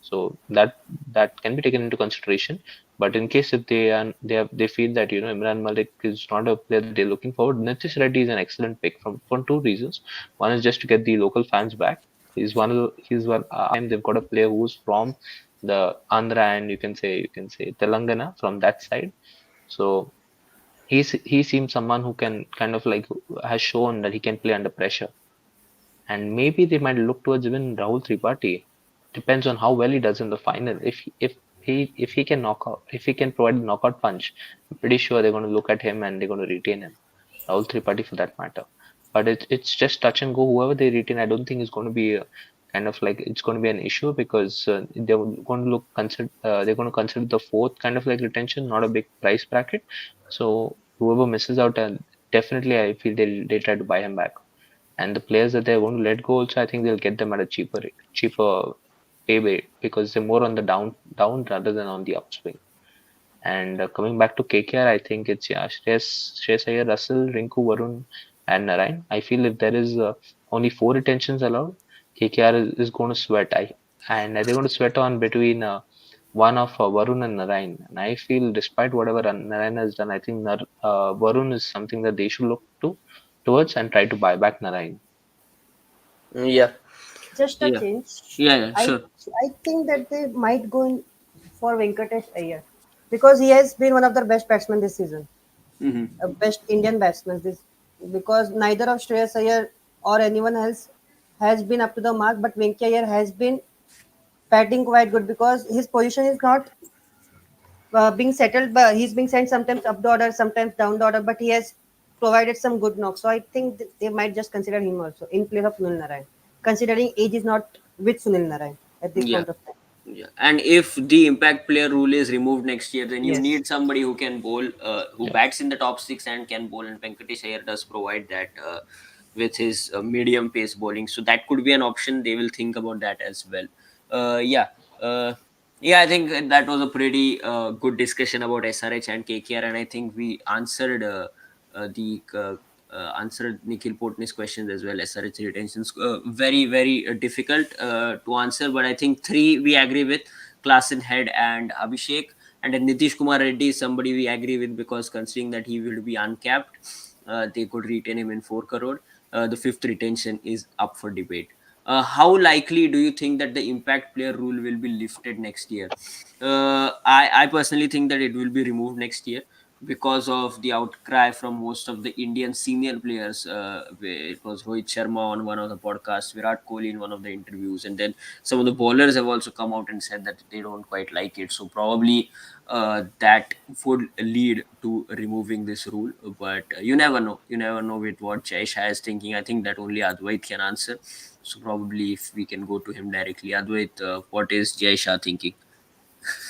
so that can be taken into consideration. But in case if they feel that Imran Malik is not a player that they're looking forward, Nitish Reddy is an excellent pick for two reasons. One is just to get the local fans back. He's one time they've got a player who's from the Andhra, and you can say Telangana from that side. So he seems someone who can kind of like has shown that he can play under pressure, and maybe they might look towards even Rahul Tripathi. Depends on how well he does in the final. If he can knock out, if he can provide a knockout punch, I'm pretty sure they're going to look at him and they're going to retain him. Rahul Tripathi for that matter. But it's just touch and go. Whoever they retain, I don't think is going to be kind of like it's going to be an issue, because they're going to they're going to consider the fourth kind of like retention, not a big price bracket. So whoever misses out, definitely I feel they try to buy him back. And the players that they're going to let go also, I think they'll get them at a cheaper pay rate, because they're more on the down rather than on the upswing. And coming back to KKR, I think it's Shreyas Iyer, Russell, Rinku, Varun, and Narayan. I feel if there is only four retentions allowed, KKR is going to sweat. And they're going to sweat on between one of Varun and Narayan. And I feel, despite whatever Narayan has done, I think Varun is something that they should look towards and try to buy back Narayan.
Yeah,
Just a
yeah,
change.
yeah,
I
sure.
I think that they might go in for Venkatesh Iyer because he has been one of the best batsmen this season,
Hmm.
best Indian batsmen this, because neither of Shreyas Iyer or anyone else has been up to the mark, but Venki Iyer has been batting quite good because his position is not being settled, but he's being sent sometimes up the order, sometimes down the order, but he has provided some good knocks. So I think they might just consider him also in place of Sunil Narayan, considering age is not with Sunil Narayan at this
Yeah.
point of time.
Yeah, and if the impact player rule is removed next year, then you
Yes.
need somebody who can bowl, who
Yeah.
bats in the top six and can bowl. And Venkatesh Iyer does provide that with his medium pace bowling, so that could be an option. They will think about that as well. Yeah, uh, yeah. I think that was a pretty good discussion about SRH and KKR, and I think we answered the answered Nikhil Potney's questions as well. SRH retentions, very difficult to answer, but I think three we agree with: Klassen Head and Abhishek. And then Nitish Kumar Reddy is somebody we agree with, because considering that he will be uncapped, they could retain him in 4 crore. The fifth retention is up for debate. How likely do you think that the impact player rule will be lifted next year? I personally think that it will be removed next year, because of the outcry from most of the Indian senior players. It was Rohit Sharma on one of the podcasts, Virat Kohli in one of the interviews, and then some of the bowlers have also come out and said that they don't quite like it. So probably that would lead to removing this rule. But you never know. You never know with what Jai Shah is thinking. I think that only Advait can answer. So probably if we can go to him directly, Advait, what is Jai Shah thinking?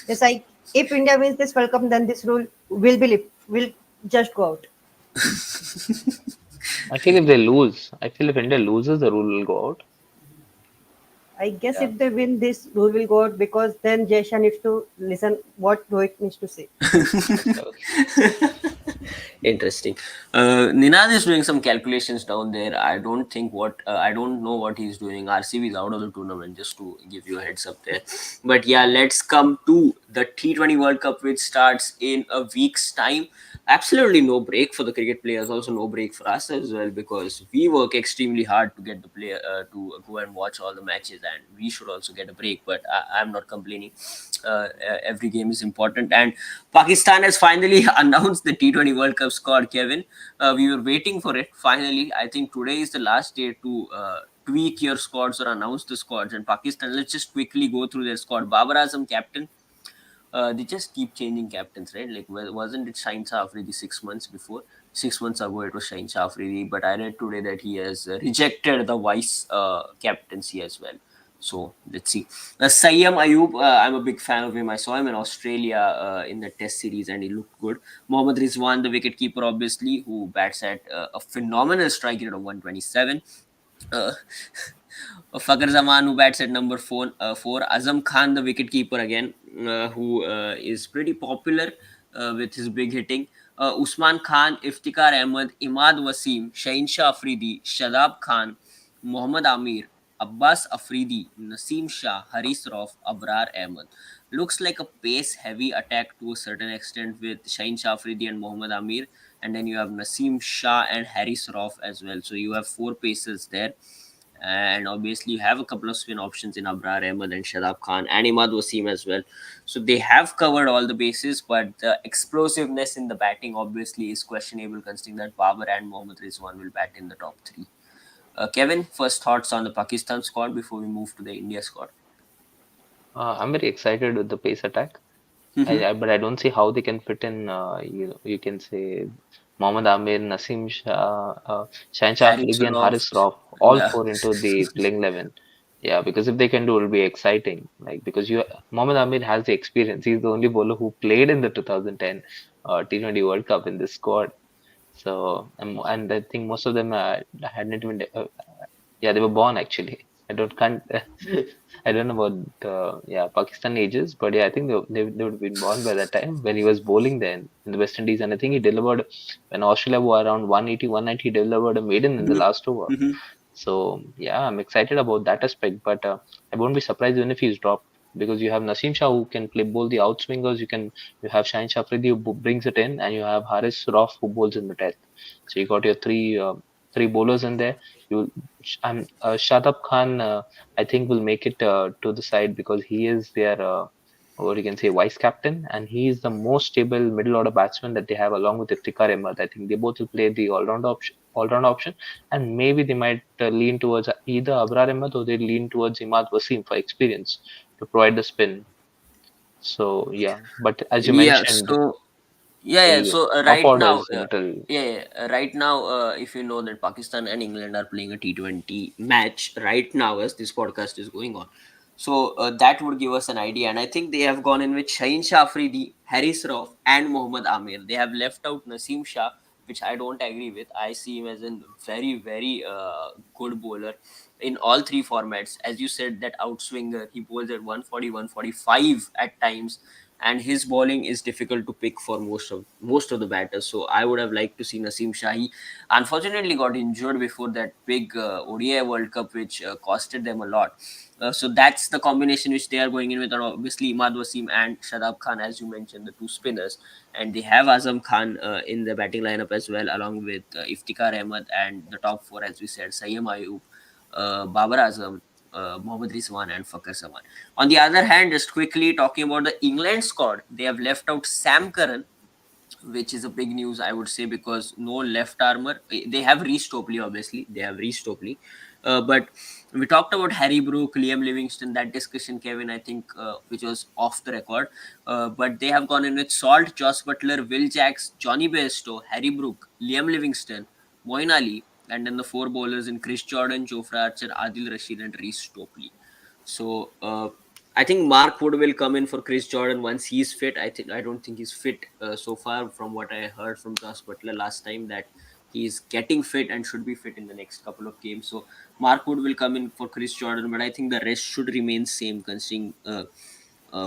Yes, I. If India wins this World Cup, then this rule will be will just go out.
I feel if India loses, the rule will go out.
I guess
Yeah.
if they win, this rule will go out because then Jesha needs to listen what Rohit needs to say.
Okay.
Interesting. Ninad is doing some calculations down there. I don't know what he's doing. RCB is out of the tournament, just to give you a heads up there. But yeah, let's come to the T20 World Cup, which starts in a week's time. Absolutely no break for the cricket players, also no break for us as well, because we work extremely hard to get the player to go and watch all the matches, and we should also get a break. But I'm not complaining. Every game is important, and Pakistan has finally announced the T20 World Cup squad, Kevin. We were waiting for it. Finally, I think today is the last day to tweak your squads or announce the squads. And Pakistan, let's just quickly go through their squad. Babar Azam, captain. They just keep changing captains, right? Like, wasn't it Shaheen Shah Afridi 6 months before? 6 months ago, it was Shaheen Shah Afridi, but I read today that he has rejected the vice captaincy as well. So let's see. Sayyam Ayub, I'm a big fan of him. I saw him in Australia in the Test series, and he looked good. Mohammad Rizwan, the wicketkeeper, obviously, who bats at a phenomenal strike rate of 127. Uh, Fakar Zaman, who bats at number four. Azam Khan, the wicketkeeper again, who is pretty popular with his big hitting. Usman Khan, Iftikhar Ahmed, Imad Wasim, Shaheen Shah Afridi, Shadab Khan, Mohammad Amir, Abbas Afridi, Naseem Shah, Haris Rauf, Abrar Ahmed. Looks like a pace heavy attack to a certain extent with Shaheen Shah Afridi and Mohammad Amir, and then you have Naseem Shah and Haris Rauf as well. So you have four paces there. And obviously, you have a couple of spin options in Abrar Ahmed and Shadab Khan and Imad Wasim as well. So they have covered all the bases, but the explosiveness in the batting obviously is questionable, considering that Babar and Mohammad Rizwan will bat in the top three. Kevin, first thoughts on the Pakistan squad before we move to the India squad?
I'm very excited with the pace attack.
Mm-hmm.
But I don't see how they can fit in. You can say Mohammad Amir, Naseem Shah, Shaheen Shah
Haris
Afridi, and
Rauf.
Haris Rauf, all
Yeah.
four into the playing 11. Yeah, because if they can do, it'll be exciting. Like because Mohammad Amir has the experience. He's the only bowler who played in the 2010 T20 World Cup in this squad. So and I think most of them hadn't even yeah, they were born actually. I don't can't I don't know about yeah Pakistan ages, but yeah, I think they would have been born by that time when he was bowling then in the West Indies, and I think he delivered when Australia were around 180, 190, he delivered a maiden in the
Mm-hmm.
last over.
Mm-hmm.
So yeah, I'm excited about that aspect, but I won't be surprised even if he's dropped because you have Naseem Shah who can play both the outswingers. You have Shaheen Shafridi who brings it in, and you have Haris Rauf who bowls in the death. So you got your three bowlers in there. You and Shadab Khan, I think will make it to the side because he is their or you can say vice captain, and he is the most stable middle order batsman that they have along with Iftikhar Ahmed. I think they both will play the all round option, and maybe they might lean towards either Abrar Ahmed or they lean towards Imad Wasim for experience to provide the spin. So yeah, but as you
Yeah.
mentioned,
So yeah.
the
So
top
right
order
now,
is a little
right now, if you know that Pakistan and England are playing a T20 match right now as this podcast is going on, so that would give us an idea. And I think they have gone in with Shaheen Shah Afridi, Haris Rauf, and Mohammad Amir. They have left out Naseem Shah, which I don't agree with. I see him as a very good bowler in all three formats. As you said, that outswinger, he bowls at 140, 145 at times, and his bowling is difficult to pick for most of the batters. So I would have liked to see Naseem Shahi. Unfortunately, got injured before that big ODI World Cup, which costed them a lot. So that's the combination which they are going in with. And obviously, Imad Wasim and Shadab Khan, as you mentioned, the two spinners, and they have Azam Khan in the batting lineup as well, along with Iftikhar Ahmed, and the top four, as we said, Sayyam Ayub, Babar Azam, Mohammad Rizwan, and Fakar Zaman. On the other hand, just quickly talking about the England squad, they have left out Sam Curran, which is a big news, I would say, because no left armor. They have Reece Topley, obviously. They have Reece Topley. But we talked about Harry Brook, Liam Livingston, that discussion, Kevin, I think, which was off the record. But they have gone in with Salt, Joss Butler, Will Jacks, Johnny Bairstow, Harry Brook, Liam Livingston, Moin Ali, and then the four bowlers in Chris Jordan, Jofra Archer, Adil Rashid, and Reece Topley. So I think Mark Wood will come in for Chris Jordan once he's fit. I don't think he's fit so far from what I heard from Josh Butler last time, that he's getting fit and should be fit in the next couple of games. So Mark Wood will come in for Chris Jordan, but I think the rest should remain same, considering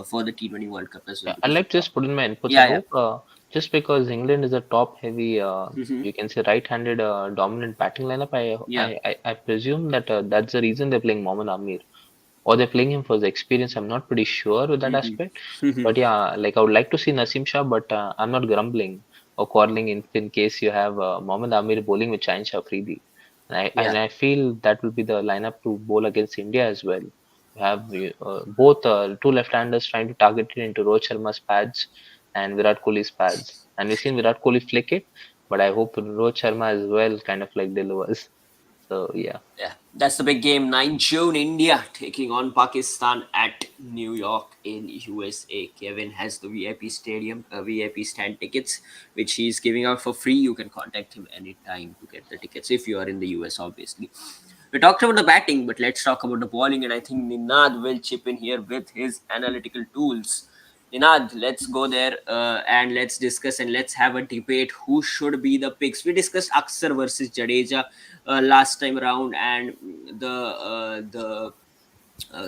for the T20 World Cup as well,
yeah, I'd
because
like to just put in my inputs. I
yeah, yeah.
hope just because England is a top-heavy,
Hmm.
you can say right-handed dominant batting lineup,
Yeah.
I presume that that's the reason they're playing Mohammad Amir, or they're playing him for the experience. I'm not pretty sure with that
Hmm.
aspect,
Hmm.
but yeah, like I would like to see Naseem Shah, but I'm not grumbling or quarreling in case you have Mohammad Amir bowling with Shaheen Shafridi,
Yeah.
and I feel that will be the lineup to bowl against India as well. You have both two left-handers trying to target it into Rohit Sharma's pads and Virat Kohli's pads, and we've seen Virat Kohli flick it, but I hope Rohit Sharma as well kind of like delivers. So yeah.
Yeah, that's the big game. 9 June, India taking on Pakistan at New York in USA. Kevin has the VIP stadium, VIP stand tickets, which he's giving out for free. You can contact him anytime to get the tickets if you are in the US, obviously. We talked about the batting, but let's talk about the bowling. And I think Ninad will chip in here with his analytical tools. Ninad, let's go there and let's discuss and let's have a debate. Who should be the picks? We discussed Aksar versus Jadeja last time around, and the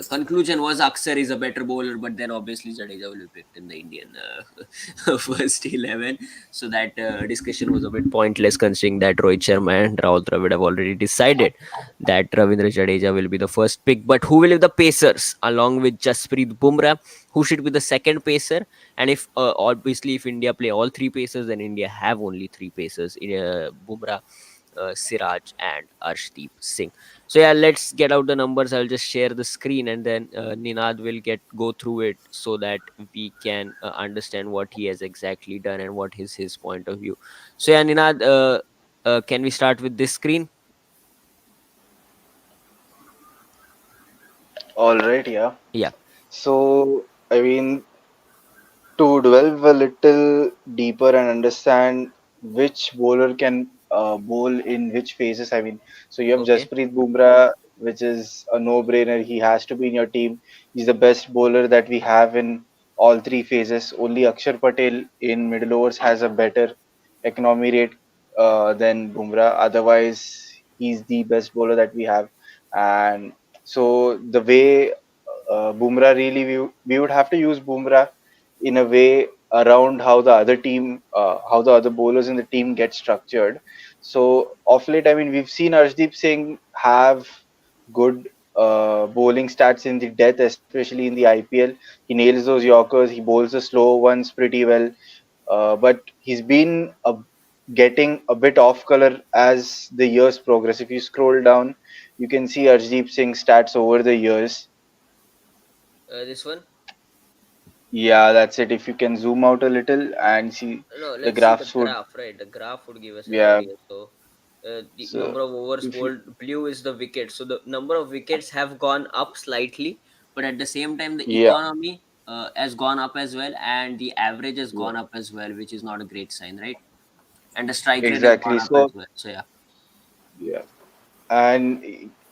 conclusion was Aksar is a better bowler, but then obviously Jadeja will be picked in the Indian first 11. So that discussion was a bit pointless, considering that Rohit Sharma and Rahul Dravid have already decided that Ravindra Jadeja will be the first pick. But who will be the pacers along with Jasprit Bumrah? Who should be the second pacer? And if obviously if India play all three pacers, then India have only three pacers in Bumrah, Siraj, and Arshdeep Singh. So yeah, let's get out the numbers. I'll just share the screen, and then Ninad will get go through it so that we can understand what he has exactly done and what is his point of view. So yeah, Ninad, can we start with this screen?
All right, yeah.
Yeah.
So, I mean, to delve a little deeper and understand which bowler can bowl in which phases. I mean, so you have
Okay.
Jasprit Bumrah, which is a no-brainer. He has to be in your team. He's the best bowler that we have in all three phases. Only Akshar Patel in middle overs has a better economy rate than Bumrah. Otherwise, he's the best bowler that we have. And so the way Bumrah really, we would have to use Bumrah in a way around how the other team, how the other bowlers in the team get structured. So of late, I mean, we've seen Arshdeep Singh have good bowling stats in the death, especially in the IPL. He nails those Yorkers. He bowls the slow ones pretty well. But he's been getting a bit off color as the years progress. If you scroll down, you can see Arshdeep Singh's stats over the years.
This one.
Yeah, that's it. If you can zoom out a little and see
No,
the
let's see the
graphs would,
graph, right? The graph would give us an
yeah.
idea. So, the
So
number of overs
if you,
bowled, blue is the wicket. So, the number of wickets have gone up slightly, but at the same time, the
yeah,
economy has gone up as well, and the average has
yeah,
gone up as well, which is not a great sign, right? And the strike rate has
exactly.
gone up as
So
well. So, yeah.
yeah, and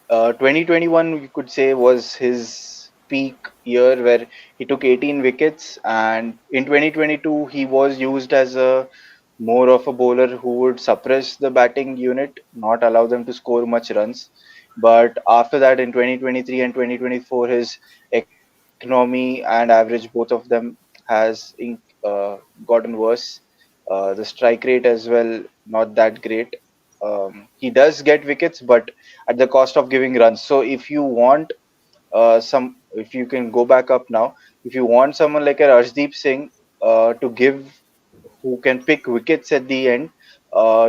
2021 you could say was his peak year where he took 18 wickets, and in 2022 he was used as a more of a bowler who would suppress the batting unit, not allow them to score much runs. But after that, in 2023 and 2024, his economy and average, both of them, has gotten worse. The strike rate as well, not that great. He does get wickets, but at the cost of giving runs. So if you want if you can go back up now, if you want someone like a Arshdeep Singh to give, who can pick wickets at the end,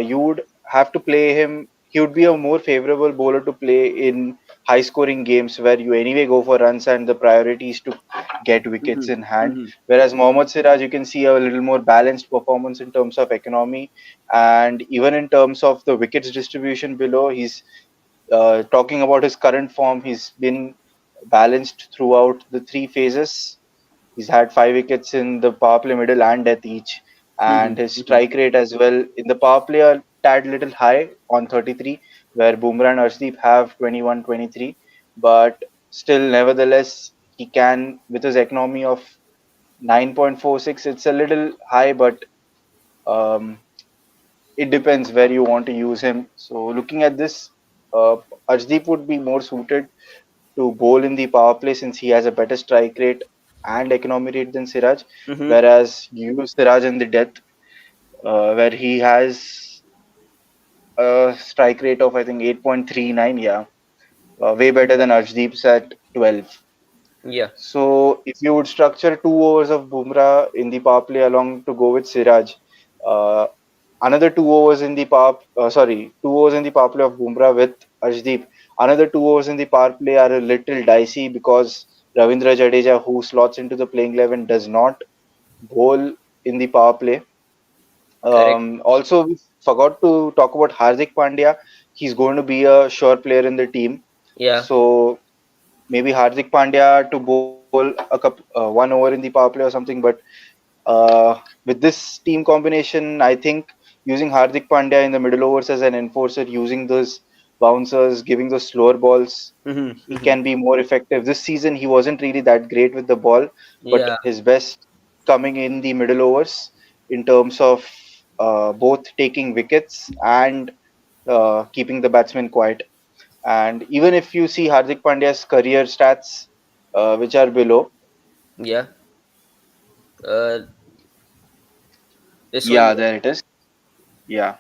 you would have to play him. He would be a more favorable bowler to play in high scoring games where you anyway go for runs and the priority is to get wickets
Hmm.
in hand.
Hmm.
Whereas Mohammad Siraj, you can see a little more balanced performance in terms of economy and even in terms of the wickets distribution below. He's talking about his current form. He's been balanced throughout the three phases. He's had 5 wickets in the power play, middle, and death each,
Hmm.
and his
Hmm.
strike rate as well in the power play a tad little high on 33, where Bumrah and Arshdeep have 21, 23. But still, nevertheless, he can with his economy of 9.46. It's a little high, but um, it depends where you want to use him. So looking at this, uh, Arshdeep would be more suited to bowl in the power play since he has a better strike rate and economy rate than Siraj.
Hmm.
Whereas you use Siraj in the death, where he has a strike rate of I think 8.39. Yeah, way better than Arshdeep's at 12.
Yeah.
So if you would structure 2 overs of Bumrah in the power play along to go with Siraj, uh, another 2 overs in the two overs in the power play of Bumrah with Arshdeep. Another 2 overs in the power play are a little dicey because Ravindra Jadeja, who slots into the playing 11, does not bowl in the power play.
Correct.
Also, we forgot to talk about Hardik Pandya. He's going to be a sure player in the team.
Yeah.
So maybe Hardik Pandya to bowl a 1 over in the power play or something. But with this team combination, I think using Hardik Pandya in the middle overs as an enforcer, using those bouncers, giving those slower balls,
Hmm.
he
Hmm.
can be more effective. This season, he wasn't really that great with the ball, but
Yeah.
his best coming in the middle overs in terms of both taking wickets and keeping the batsman quiet. And even if you see Hardik Pandya's career stats, which are below,
Yeah. Uh, this one.
yeah, there it is. Yeah.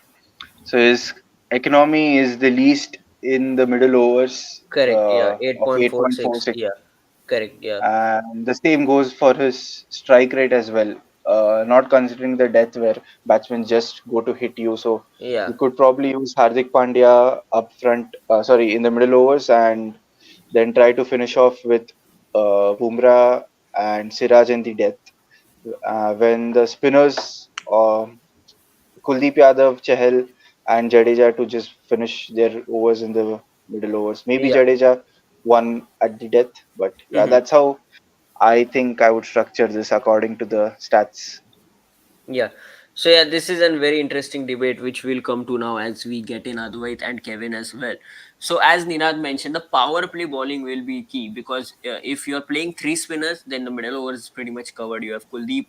So his economy is the least in the middle overs
Correct. Yeah.
of
8.46.
8.46,
Yeah. Correct. Yeah.
and the same goes for his strike rate as well. Not considering the death where batsmen just go to hit you, so
Yeah.
you could probably use Hardik Pandya up front, sorry, in the middle overs, and then try to finish off with Bumrah and Siraj in the death. When the spinners, Kuldeep Yadav, Chahal, and Jadeja to just finish their overs in the middle overs. Maybe
Yeah.
Jadeja won at the death, but yeah,
Hmm.
that's how I think I would structure this according to the stats.
Yeah. So yeah, this is a very interesting debate which we'll come to now as we get in Advait and Kevin as well. So as Ninad mentioned, the power play bowling will be key because if you're playing three spinners, then the middle overs is pretty much covered. You have Kuldeep,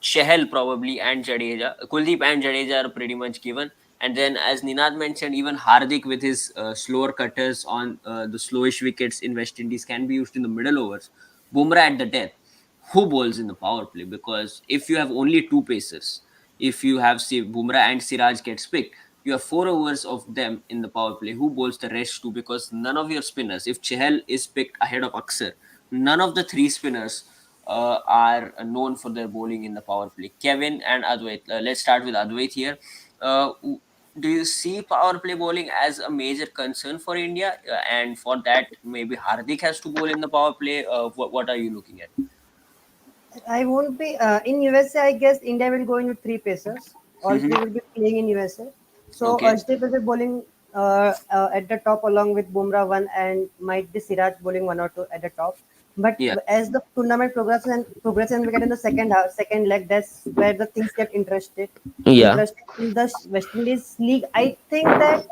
Chahal probably and Jadeja. Kuldeep and Jadeja are pretty much given. And then as Ninad mentioned, even Hardik with his slower cutters on the slowish wickets in West Indies can be used in the middle overs. Bumrah at the death, who bowls in the power play? Because if you have only two pacers, if you have say Bumrah and Siraj gets picked, you have 4 overs of them in the power play. Who bowls the rest two? Because none of your spinners, if Chahal is picked ahead of Aksar, none of the three spinners are known for their bowling in the power play. Kevin and Advait. Let's start with Advait here. Uh, do you see power play bowling as a major concern for India? And for that, maybe Hardik has to bowl in the power play. What are you looking at?
I won't be in USA. I guess India will go into three pacers. All
Hmm.
three will be playing in USA. So
Okay.
Arshdeep will be bowling at the top along with Bumrah one, and might be Siraj bowling one or two at the top. But
Yeah.
as the tournament progresses and we get in the second half, second leg, that's where the things get interested.
Yeah.
Interesting in the West Indies league. I think that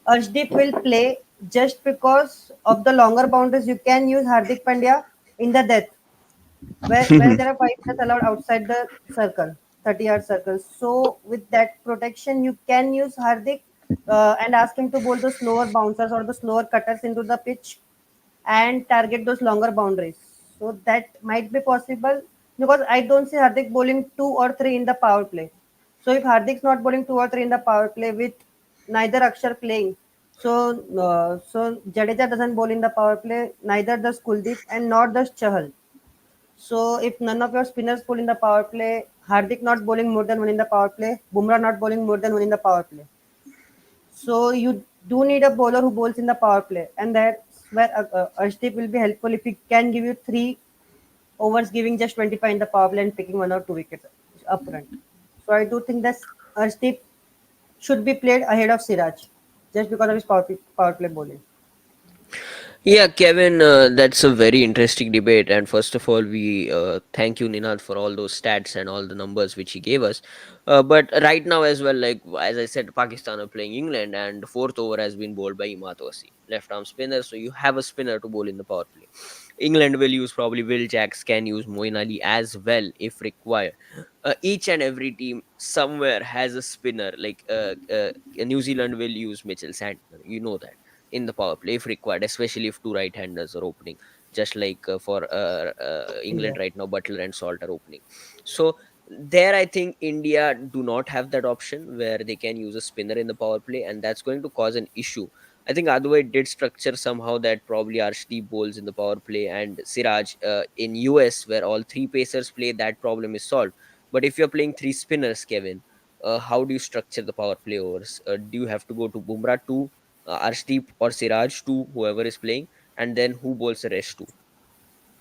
Arshdeep will play just because of the longer boundaries. You can use Hardik Pandya in the death where there are 5 players allowed outside the circle, 30-yard circle. So with that protection, you can use Hardik and ask him to bowl the slower bouncers or the slower cutters into the pitch and target those longer boundaries. So that might be possible because I don't see Hardik bowling two or three in the power play. So if Hardik's not bowling two or three in the power play with neither Akshar playing, so Jadeja doesn't bowl in the power play, neither does Kuldeep and nor does Chahal. So if none of your spinners bowl in the power play, Hardik not bowling more than one in the power play, Bumrah not bowling more than one in the power play. So you do need a bowler who bowls in the power play, and that's where Arshdeep will be helpful if he can give you 3 overs, giving just 25 in the power play and picking 1 or 2 wickets up front. So I do think that Arshdeep should be played ahead of Siraj, just because of his power play bowling.
Yeah, Kevin, that's a very interesting debate. And first of all, we thank you, Ninad, for all those stats and all the numbers which he gave us. But right now, as well, like as I said, Pakistan are playing England, and the fourth over has been bowled by Imad Wasim, left arm spinner. So you have a spinner to bowl in the power play. England will use probably Will Jacks, can use Moeen Ali as well if required. Each and every team somewhere has a spinner. Like New Zealand will use Mitchell Santner. You know that in the power play if required, especially if two right-handers are opening, just like for
Yeah.
England right now, Butler and Salt are opening. So there, I think India do not have that option where they can use a spinner in the power play, and that's going to cause an issue. I think Adwai did structure somehow that probably Arshdeep bowls in the power play and Siraj in US where all three pacers play, that problem is solved. But if you're playing three spinners, Kevin, how do you structure the power play overs? Do you have to go to Bumrah two, Arshdeep or Siraj to whoever is playing, and then who bowls the rest two?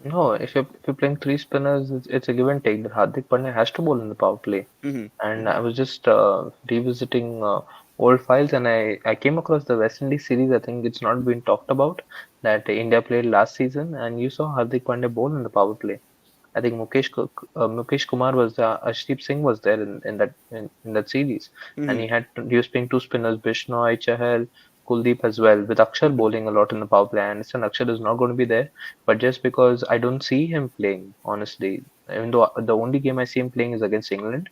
No, if you're playing three spinners, it's a give and take. That Hardik Pandya has to bowl in the power play.
Hmm.
And I was just revisiting old files, and I came across the West Indies series. I think it's not been talked about that India played last season, and you saw Hardik Pandya bowl in the power play. I think Mukesh Kumar was Ashdeep Singh was there in that series, and
Hmm.
he was playing two spinners, Bishnoi, Chahal, Kuldeep as well, with Akshar bowling a lot in the power play. I understand Akshar is not going to be there, but just because I don't see him playing, honestly, even though the only game I see him playing is against England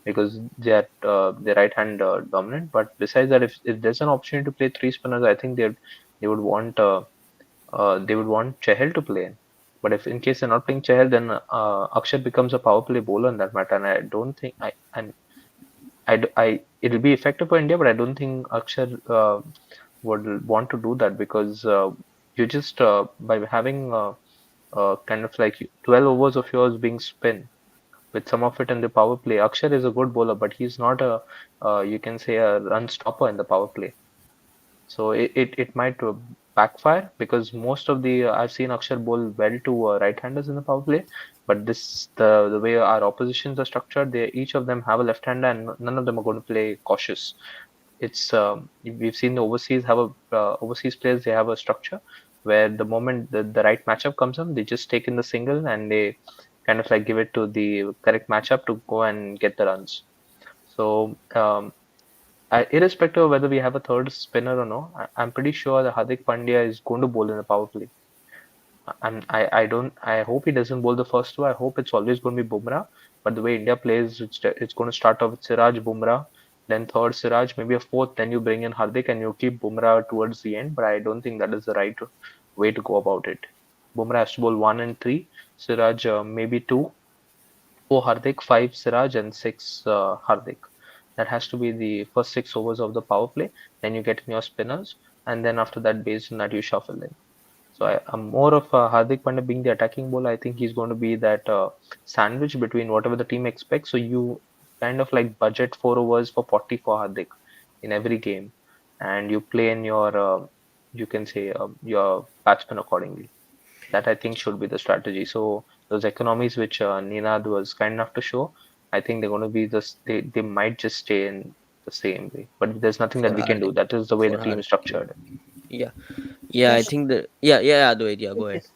because they're right hand dominant. But besides that, if there's an opportunity to play three spinners, I think they would want Chahal to play in. But if in case they're not playing Chahal, then Akshar becomes a power play bowler in that matter. And I don't think it'll be effective for India, but I don't think Akshar would want to do that because you just by having kind of like 12 overs of yours being spin with some of it in the power play. Akshar is a good bowler, but he's not a you can say a run stopper in the power play. So it might backfire because most of the I've seen Akshar bowl well to right-handers in the power play, but the way our oppositions are structured, they each of them have a left-hander and none of them are going to play cautious. It's we've seen the overseas have a overseas players they have a structure where the moment the right matchup comes up, they just take in the single and they kind of like give it to the correct matchup to go and get the runs. So irrespective of whether we have a third spinner or no, I'm pretty sure that Hardik Pandya is going to bowl in the power play. I don't I hope he doesn't bowl the first two. I hope it's always going to be Bumrah. But the way India plays, it's going to start off with Siraj, Bumrah, then third Siraj, maybe a fourth, then you bring in Hardik and you keep Bumrah towards the end. But I don't think that is the right way to go about it. Bumrah has to bowl one and three, Siraj maybe two, four Hardik, five Siraj, and six Hardik. That has to be the first 6 overs of the power play. Then you get in your spinners, and then after that, based on that, you shuffle in. So I'm more of Hardik Pandya being the attacking bowler. I think he's going to be that sandwich between whatever the team expects. So you kind of like budget 4 overs for 40 for Hardik in every game, and you play in your you can say your batsman accordingly. That I think should be the strategy. So those economies which Ninad was kind enough to show, I think they're going to be this. They might just stay in the same way. But there's nothing
for
that we can do.
Hardik.
That is the way the
For
team is
Hardik.
structured.
Yeah, yeah. I
Yes.
think that. Yeah. Advait, yeah.
Yes,
Go ahead.
yes.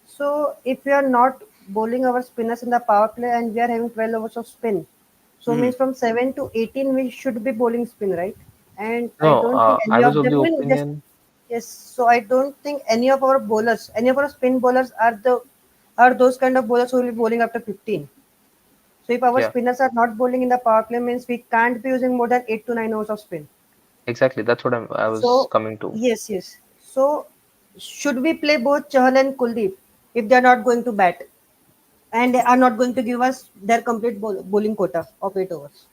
So if we are not bowling our spinners in the power play and we are having 12 overs of spin, so
Hmm.
means from 7 to 18 we should be bowling spin, right? And I
No,
don't think
I
any
was
of
of
them
the
will just
opinion.
yes. So I don't think any of our bowlers, any of our spin bowlers are those kind of bowlers who will be bowling after 15. So if our
Yeah,
spinners are not bowling in the power play means we can't be using more than 8 to 9 overs of spin.
exactly. That's what I was
So
coming to.
yes, yes. So should we play both Chahal and Kuldeep if they are not going to bat and they are not going to give us their complete bowling quota of 8 overs?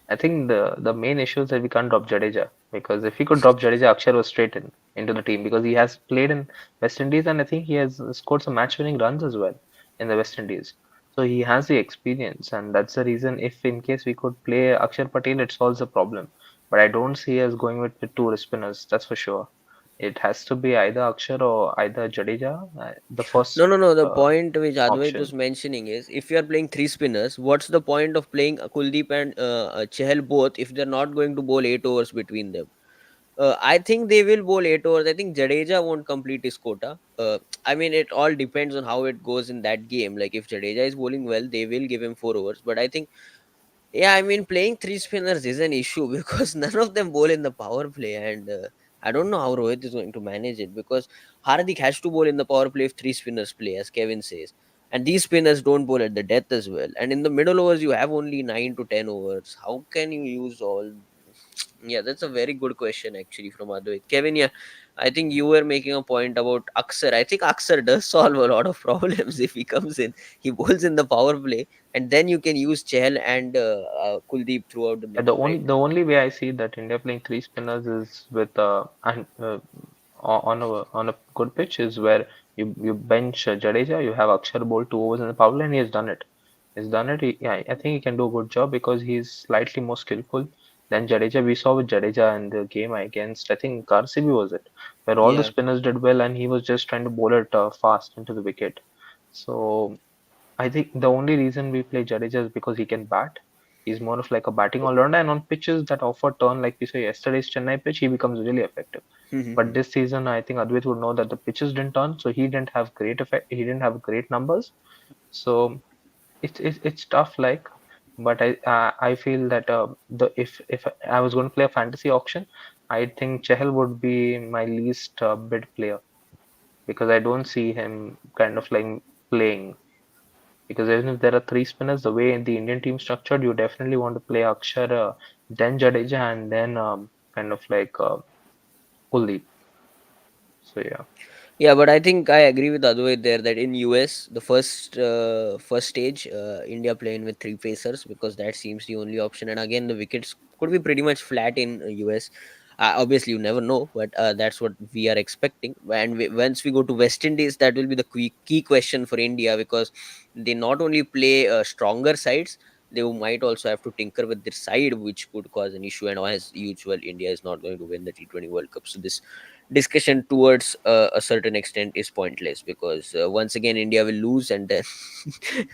I think the main issue is that we can't drop Jadeja because if we could drop Jadeja, Akshar was straight in into the team because he has played in West Indies and I think he has scored some match-winning runs as well in the West Indies. So he has the experience and that's the reason if in case we could play Akshar Patel, it solves the problem. But I don't see us going with two spinners, that's for sure. It has to be either Akshar or either Jadeja, the
No,
first
no, no. The point which Advait was
option.
mentioning is if you are playing three spinners, what's the point of playing Kuldeep and Chahal both if they're not going to bowl 8 overs between them? I think they will bowl 8 overs. I think Jadeja won't complete his quota. I mean, it all depends on how it goes in that game. Like if Jadeja is bowling well, they will give him 4 overs. But I think, yeah, I mean, playing three spinners is an issue because none of them bowl in the power play, and I don't know how Rohit is going to manage it because Hardik has to bowl in the power play if three spinners play, as Kevin says. And these spinners don't bowl at the death as well. And in the middle overs, you have only 9 to 10 overs. How can you use all? Yeah, that's a very good question actually from Advait. Kevin, yeah, I think you were making a point about Aksar. I think Aksar does solve a lot of problems if he comes in. He bowls in the power play, and then you can use Chahal and Kuldeep throughout the
The
middle,
only
right?
the only way I see that India playing three spinners is with and on a good pitch is where you bench Jadeja, you have Akshar bowl 2 overs in the power play, and he has done it. He's done it. Yeah, I think he can do a good job because he's slightly more skillful than Jadeja. We saw with Jadeja in the game against I think RCB was it, where all the
Yeah.
spinners did well and he was just trying to bowl it fast into the wicket. So I think the only reason we play Jadeja is because he can bat. He's more of like a batting all-rounder, and on pitches that offer turn, like we saw yesterday's Chennai pitch, he becomes really effective. But this season, I think Advait would know that the pitches didn't turn, so he didn't have great effect. He didn't have great numbers. So it's tough. Like, but I feel that the if I was going to play a fantasy auction, I think Chahal would be my least bid player because I don't see him kind of like playing because even if there are three spinners, the way the Indian team structured, you definitely want to play Akshar, then Jadeja, and then kind of like fully. So yeah.
Yeah, but I think I agree with Advait there that in US the first stage, India playing with three pacers because that seems the only option. And again, the wickets could be pretty much flat in US. Obviously, you never know, but that's what we are expecting. And once we go to West Indies, that will be the key question for India because they not only play stronger sides, they might also have to tinker with their side, which could cause an issue. And as usual, India is not going to win the T20 World Cup. So this discussion towards a certain extent is pointless because once again India will lose and then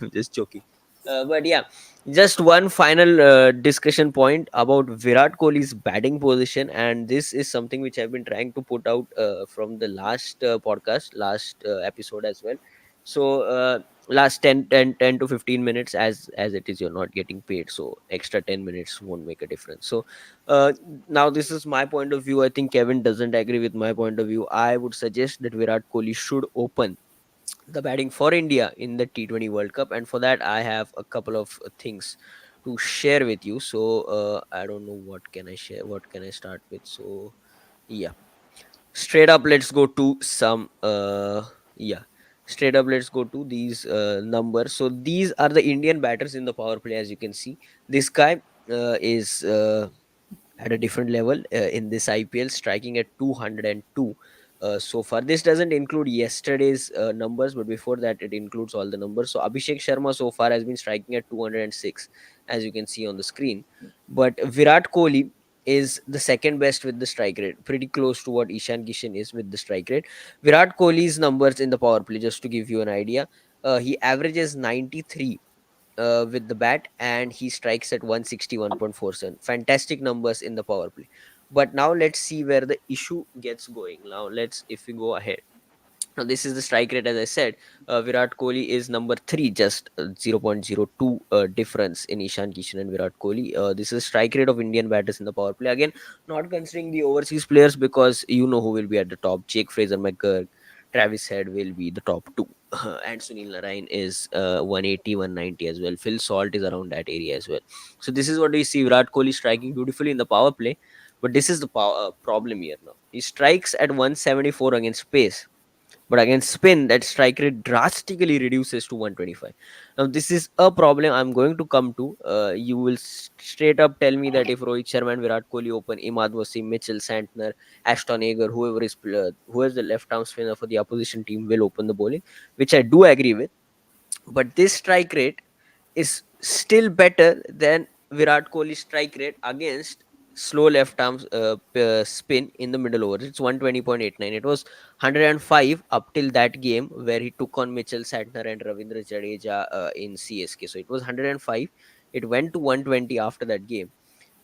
I'm just joking. But yeah, just one final discussion point about Virat Kohli's batting position, and this is something which I've been trying to put out from the last podcast, last episode as well. So last 10 to 15 minutes, as it is you're not getting paid, so extra 10 minutes won't make a difference. So uh, now this is my point of view. I think Kevin doesn't agree with my point of view. I would suggest that Virat Kohli should open the batting for India in the T20 World Cup, and for that I have a couple of things to share with you. So I don't know what can I share, what can I start with. So yeah, straight up let's go to some yeah straight up let's go to these numbers. So these are the Indian batters in the power play. As you can see, this guy is at a different level in this IPL, striking at 202 so far. This doesn't include yesterday's numbers, but before that, it includes all the numbers. So Abhishek Sharma so far has been striking at 206, as you can see on the screen. But Virat Kohli is the second best with the strike rate, pretty close to what Ishan Kishan is with the strike rate. Virat Kohli's numbers in the power play, just to give you an idea, he averages 93 with the bat and he strikes at 161.47. Fantastic numbers in the power play. But now let's see where the issue gets going. Now let's, if we go ahead, now this is the strike rate. As I said, Virat Kohli is number 3, just 0.02 difference in Ishan Kishan and Virat Kohli. This is strike rate of Indian batters in the power play, again not considering the overseas players, because you know who will be at the top. Jake Fraser McGurk, Travis Head will be the top 2 and Sunil Narayan is 180, 190 as well. Phil Salt is around that area as well. So this is what we see: Virat Kohli striking beautifully in the power play. But this is the problem here. Now he strikes at 174 against pace, but against spin, that strike rate drastically reduces to 125. Now this is a problem I'm going to come to. You will straight up tell me that if Rohit Sharma and Virat Kohli open, Imad Wasim, Mitchell Santner, Ashton Agar, who is the left arm spinner for the opposition team, will open the bowling, which I do agree with. But this strike rate is still better than Virat Kohli's strike rate against slow left arm spin in the middle overs. It's 120.89. It was 105 up till that game where he took on Mitchell Santner and Ravindra Jadeja in CSK. So it was 105. It went to 120 after that game.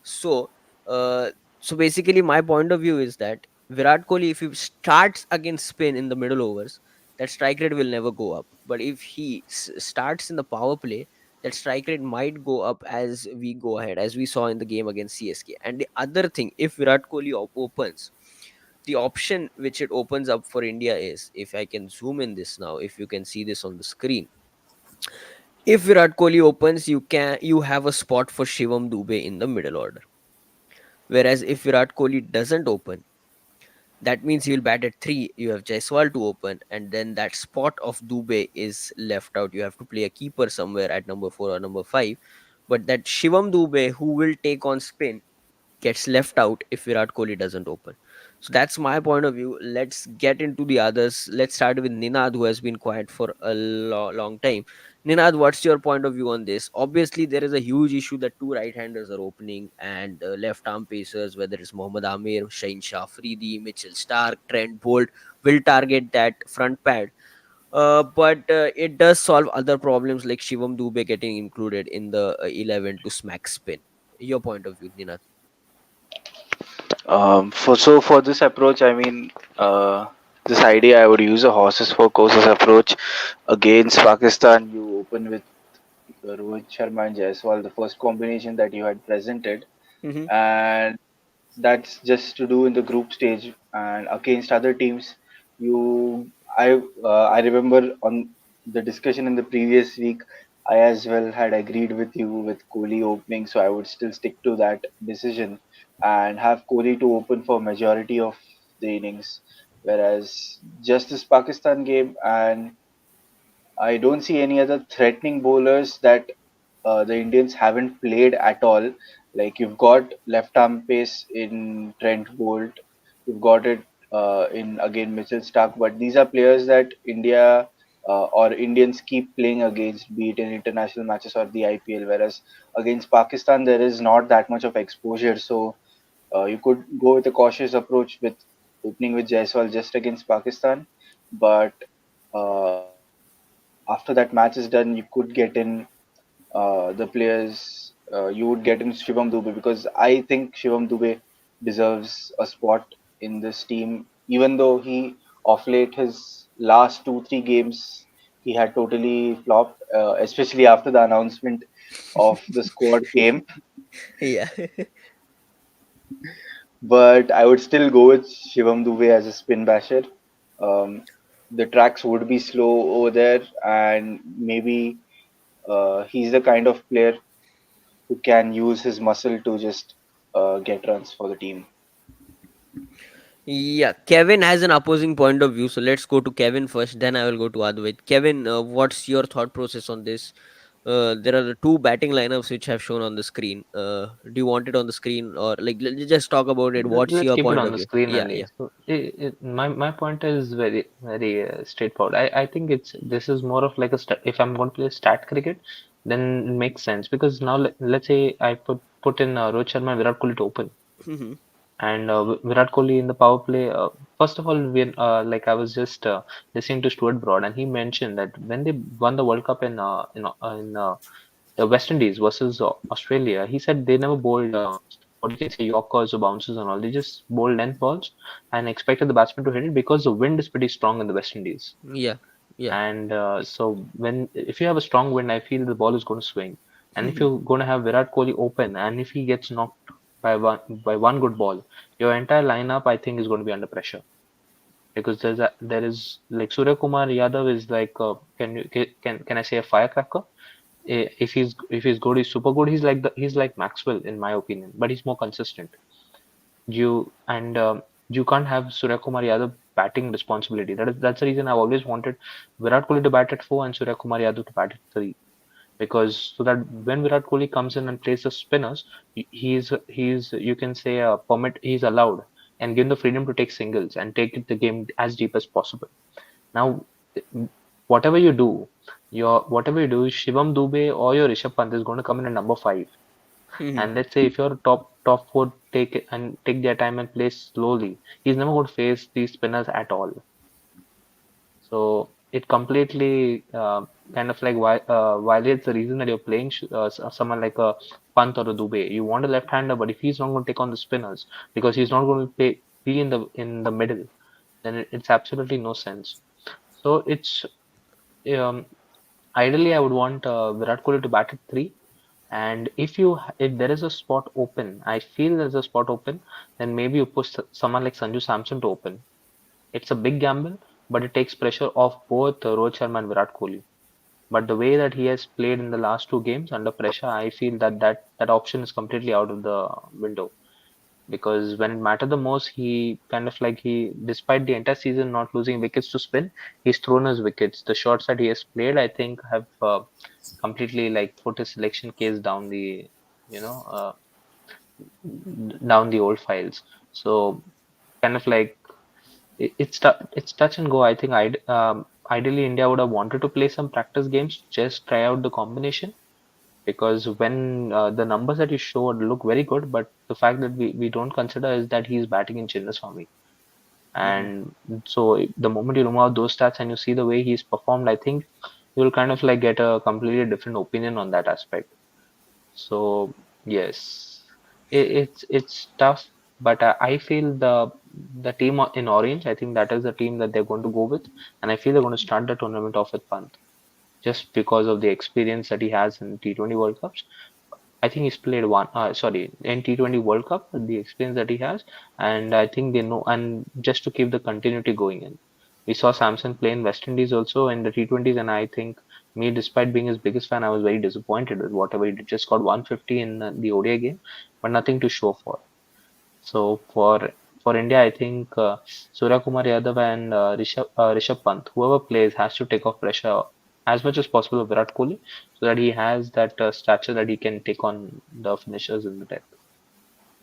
So, uh, so basically, my point of view is that Virat Kohli, if he starts against spin in the middle overs, that strike rate will never go up. But if he starts in the power play, that strike rate might go up as we go ahead, as we saw in the game against CSK. And the other thing, if Virat Kohli opens, the option which it opens up for India is, if I can zoom in this now, if you can see this on the screen, if Virat Kohli opens, you have a spot for Shivam Dubey in the middle order. Whereas if Virat Kohli doesn't open, that means he will bat at 3. You have Jaiswal to open, and then that spot of Dubey is left out. You have to play a keeper somewhere at number 4 or number 5. But that Shivam Dubey, who will take on spin, gets left out if Virat Kohli doesn't open. So that's my point of view. Let's get into the others. Let's start with Ninad, who has been quiet for a long time. Ninad, what's your point of view on this? Obviously, there is a huge issue that two right-handers are opening and left-arm pacers, whether it's Mohammad Amir, Shaheen Shah Afridi, Mitchell Stark, Trent Bolt, will target that front pad. But it does solve other problems like Shivam Dubey getting included in the 11 to smack spin. Your point of view, Ninad?
For this approach, I mean, this idea I would use a horses for courses approach against Pakistan. You open with Rohit Sharma and Jaiswal, the first combination that you had presented,
Mm-hmm.
and that's just to do in the group stage. And against other teams, you, I remember on the discussion in the previous week, I as well had agreed with you with Kohli opening, so I would still stick to that decision and have Kohli to open for majority of the innings. Whereas just this Pakistan game, and I don't see any other threatening bowlers that the Indians haven't played at all. Like you've got left arm pace in Trent Bolt, you've got it in again Mitchell Stark, but these are players that India or Indians keep playing against, be it in international matches or the IPL. Whereas against Pakistan, there is not that much of exposure, so you could go with a cautious approach with opening with Jaiswal just against Pakistan, but after that match is done, you could get in the players. You would get in Shivam Dube because I think Shivam Dube deserves a spot in this team, even though he off late his last 2 3 games he had totally flopped, especially after the announcement of the squad came.
Yeah.
But I would still go with Shivam Dube as a spin basher. Um, the tracks would be slow over there, and maybe he's the kind of player who can use his muscle to just get runs for the team.
Yeah, Kevin has an opposing point of view, so let's go to Kevin first, then I will go to Advait. Kevin, what's your thought process on this? There are the two batting lineups which have shown on the screen. Do you want it on the screen, or like let's just talk about it? What's
Let's
your
keep it
point
on
of
the
view?
screen
Yeah,
only.
yeah.
So my point is very straightforward. I think this is more of like a if I'm going to play stat cricket, then it makes sense because now let's say I put in Rohit Sharma and Virat Kohli to open,
Hmm.
and Virat Kohli in the power play. First of all, when like I was just listening to Stuart Broad, and he mentioned that when they won the World Cup in the West Indies versus Australia, he said they never bowled what you can say Yorkers or bounces and all. They just bowled length balls and expected the batsman to hit it because the wind is pretty strong in the West Indies.
Yeah, yeah.
And so when if you have a strong wind, I feel the ball is going to swing. And if
Hmm.
you're going to have Virat Kohli open, and if he gets knocked by one good ball, your entire lineup I think is going to be under pressure because there is like Surya Kumar Yadav is like can I say a firecracker? If he's good, he's super good. He's like Maxwell in my opinion, but he's more consistent. You can't have Surya Kumar Yadav batting responsibility. That's the reason I've always wanted Virat Kohli to bat at 4 and Surya Kumar Yadav to bat at 3 because so that when Virat Kohli comes in and plays the spinners, he's you can say he's allowed and given the freedom to take singles and take the game as deep as possible. Now, whatever you do, Shivam Dube or your Rishabh Pant is going to come in at number 5.
Hmm.
And let's say if your top four take their time and play slowly, he's never going to face these spinners at all. So it completely kind of like violates the reason that you're playing someone like a Pant or a Dube. You want a left-hander, but if he's not going to take on the spinners because he's not going to be in the middle, then it's absolutely no sense. So it's um, ideally I would want Virat Kohli to bat at 3. And if there is a spot open, I feel there's a spot open, then maybe you push someone like Sanju Samson to open. It's a big gamble, but it takes pressure off both Rohit Sharma and Virat Kohli. But the way that he has played in the last 2 games under pressure, I feel that option is completely out of the window. Because when it mattered the most, he kind of like despite the entire season not losing wickets to spin, he's thrown his wickets. The shots that he has played, I think, have completely like put his selection case down you know, uh, down the old files. So kind of like it's touch and go. I think ideally India would have wanted to play some practice games, just try out the combination because when the numbers that you showed look very good, but the fact that we don't consider is that he's batting in Chinnaswamy.
Hmm.
And so the moment you remove out those stats and you see the way he's performed, I think you'll kind of like get a completely different opinion on that aspect. So yes, it's tough, but I feel the team in orange, I think that is the team that they're going to go with, and I feel they're going to start the tournament off with Pant just because of the experience that he has in T20 World Cups. I think he's played in T20 World Cup, the experience that he has, and I think they know, and just to keep the continuity going in. We saw Samson play in West Indies also in the T20s, and I think me, despite being his biggest fan, I was very disappointed with whatever he did. Just got 150 in the ODI game, but nothing to show for. So for for India, I think Surya Kumar Yadav and Rishabh Pant, whoever plays, has to take off pressure as much as possible of Virat Kohli, so that he has that stature that he can take on the finishers in the death.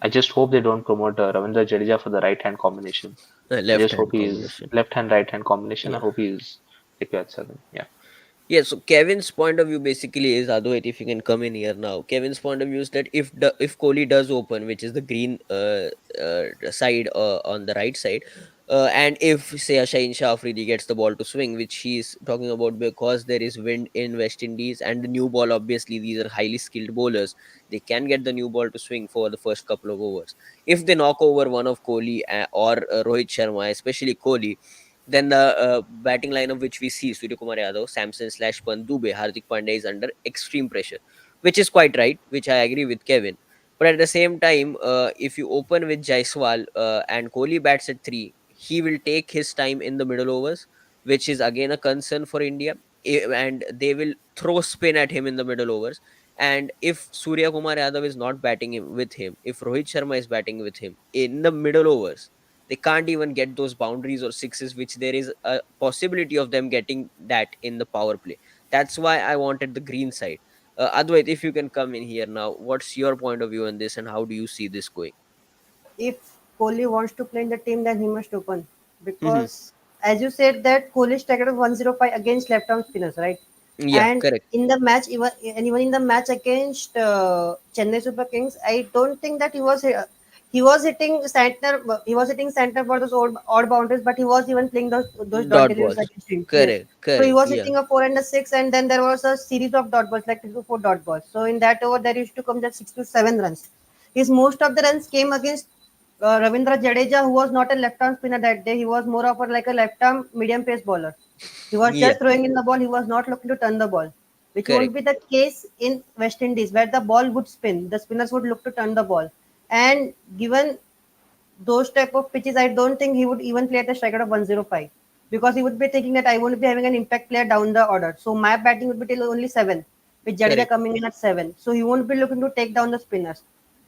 I just hope they don't promote Ravindra Jadeja for the right hand combination. I
Left
just hope
hand
he's
combination.
left hand right hand combination. I
Yeah.
hope he's secure at seven. Yeah.
Yeah, so Kevin's point of view basically is, Advait, if you can come in here now. Kevin's point of view is that if Kohli does open, which is the green side on the right side, and if say Shaheen Shah Afridi gets the ball to swing, which he's talking about, because there is wind in West Indies and the new ball, obviously these are highly skilled bowlers, they can get the new ball to swing for the first couple of overs. If they knock over one of Kohli or Rohit Sharma, especially Kohli, then the batting lineup which we see, Surya Kumar Yadav, Samson slash Pant, Dubey, Hardik Pandya is under extreme pressure, which is quite right, which I agree with Kevin. But at the same time, if you open with Jaiswal and Kohli bats at 3, he will take his time in the middle overs, which is again a concern for India. And they will throw spin at him in the middle overs. And if Surya Kumar Yadav is not batting with him, if Rohit Sharma is batting with him in the middle overs, they can't even get those boundaries or sixes, which there is a possibility of them getting that in the power play. That's why I wanted the green side. Advait, if you can come in here now, what's your point of view on this and how do you see this going?
If Kohli wants to play in the team, then he must open
Hmm.
because, as you said, that Kohli struck out 105 against left-arm spinners, right?
Yeah,
And
correct.
in the match, even in the match against Chennai Super Kings, I don't think that he was hitting center. He was hitting center for those odd boundaries, but he was even playing those dot
Dot
deliveries
balls.
against him. Yes.
Correct,
So he
correct.
was
Yeah.
hitting a 4 and a 6, and then there was a series of dot balls, like 3 to 4 dot balls. So in that over, there used to come just 6 to 7 runs. His most of the runs came against Ravindra Jadeja, who was not a left-arm spinner that day. He was more of like a left-arm medium pace bowler. He was
Yeah,
just throwing in the ball. He was not looking to turn the ball, which won't
correct.
be the case in West Indies, where the ball would spin. The spinners would look to turn the ball. And given those type of pitches, I don't think he would even play at a strike of 105 because he would be thinking that I won't be having an impact player down the order. So my batting would be till only 7, with Jadeja
Correct.
coming in at 7. So he won't be looking to take down the spinners.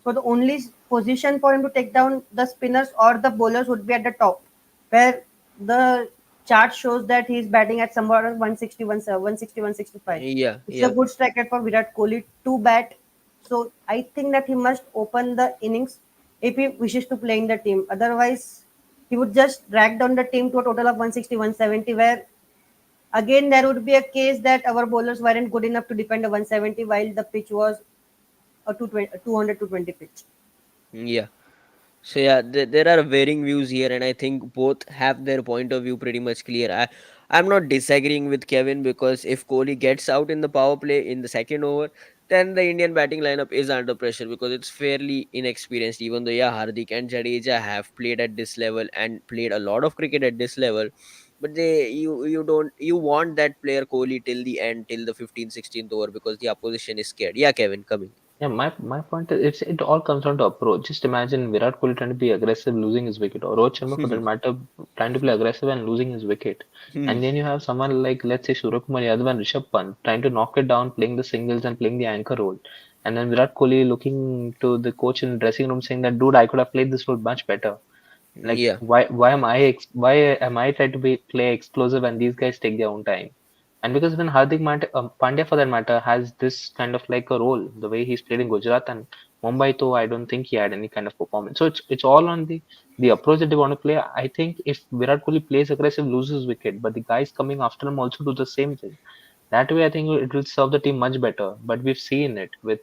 So the only position for him to take down the spinners or the bowlers would be at the top, where the chart shows that he's batting at somewhere around 160, 160, 165,
Yeah,
which is a
yeah.
good strike rate for Virat Kohli to bat. So I think that he must open the innings if he wishes to play in the team. Otherwise, he would just drag down the team to a total of 160, 170, where again there would be a case that our bowlers weren't good enough to defend a 170 while the pitch was a 200 to 20 pitch.
Yeah. So yeah, there are varying views here, and I think both have their point of view pretty much clear. I'm not disagreeing with Kevin, because if Kohli gets out in the power play in the second over, then the Indian batting lineup is under pressure because it's fairly inexperienced. Even though yeah, Hardik and Jadeja have played at this level and played a lot of cricket at this level, but you want that player Kohli till the end, till the 15th 16th over, because the opposition is scared. Yeah, Kevin, coming.
Yeah, my point is it all comes down to approach. Just imagine Virat Kohli trying to be aggressive, losing his wicket, or Rohit Sharma for that matter trying to play aggressive and losing his wicket. And then you have someone like, let's say, Surya Kumar Yadav and Rishabh Pant trying to knock it down, playing the singles and playing the anchor role. And then Virat Kohli looking to the coach in the dressing room saying that, dude, I could have played this role much better. Like,
Yeah,
why am I trying to be play explosive and these guys take their own time? And because when Pandya for that matter has this kind of like a role, the way he's played in Gujarat and Mumbai, though I don't think he had any kind of performance. So it's all on the approach that they want to play. I think if Virat Kohli plays aggressive, loses wicket, but the guys coming after him also do the same thing. That way, I think it will serve the team much better. But we've seen it with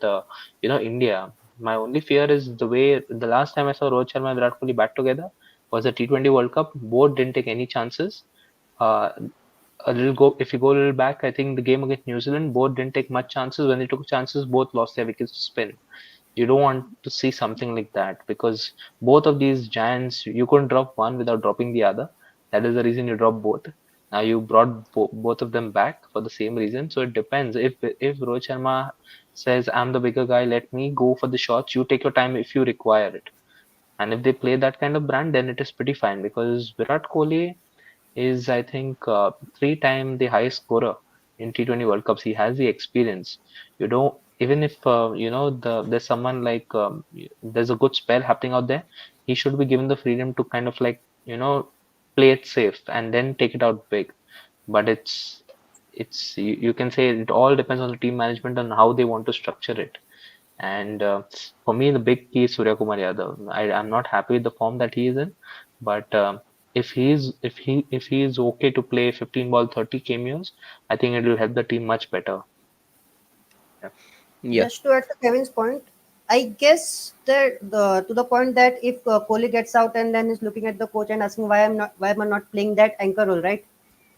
India. My only fear is the way the last time I saw Rohit Sharma and Virat Kohli bat together was the T20 World Cup. Both didn't take any chances. Uh, if you go a little back, I think the game against New Zealand, both didn't take much chances. When they took chances, both lost their wickets to spin. You don't want to see something like that because both of these giants, you couldn't drop one without dropping the other. That is the reason you dropped both. Now you brought both of them back for the same reason. So it depends. If Rohit Sharma says, I'm the bigger guy, let me go for the shots, you take your time if you require it. And if they play that kind of brand, then it is pretty fine because Virat Kohli is, I think, 3 time the highest scorer in T20 World Cups. He has the experience. You don't even if there's someone like there's a good spell happening out there. he should be given the freedom to kind of like, play it safe and then take it out big. But you can say it all depends on the team management and how they want to structure it. And for me, the big key is Surya Kumar Yadav. I'm not happy with the form that he is in, but if he is okay to play 15 ball 30 cameos, I think it will help the team much better. Yeah.
Yeah.
Just to add to Kevin's point, I guess that to the point that if Kohli gets out and then is looking at the coach and asking why am I not playing that anchor role, right?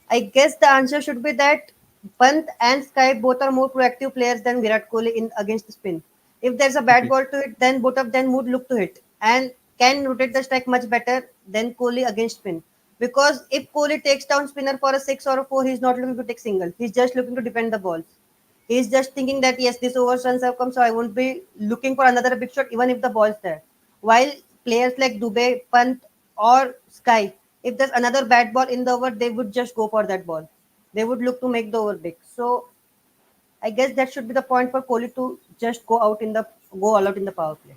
I guess the answer should be that Pant and Sky both are more proactive players than Virat Kohli in against the spin. If there's a bad
Mhm.
ball to it, then both of them would look to hit and can rotate the strike much better than Kohli against spin. Because if Kohli takes down spinner for a six or a four, he's not looking to take single. He's just looking to defend the balls. He's just thinking that yes, this over runs have come, so I won't be looking for another big shot even if the ball's there. While players like Dubey, Pant, or Sky, if there's another bad ball in the over, they would just go for that ball. They would look to make the over big. So I guess that should be the point for Kohli to just go all out in the power play.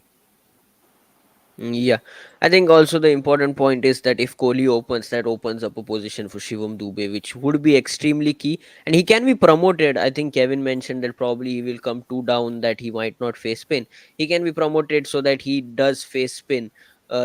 Yeah, I think also the important point is that if Kohli opens, that opens up a position for Shivam Dubey, which would be extremely key. And he can be promoted. I think Kevin mentioned that probably he will come two down, that he might not face spin. He can be promoted so that he does face spin.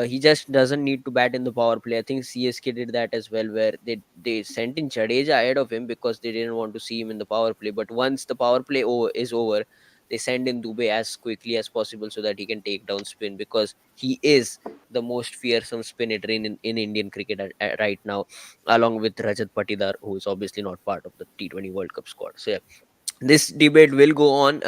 He just doesn't need to bat in the power play. I think CSK did that as well, where they sent in Jadeja ahead of him because they didn't want to see him in the power play. But once the power play is over, they send in Dubey as quickly as possible so that he can take down spin, because he is the most fearsome spin hitter in Indian cricket right now, along with Rajat Patidar, who is obviously not part of the T20 World Cup squad. So yeah, this debate will go on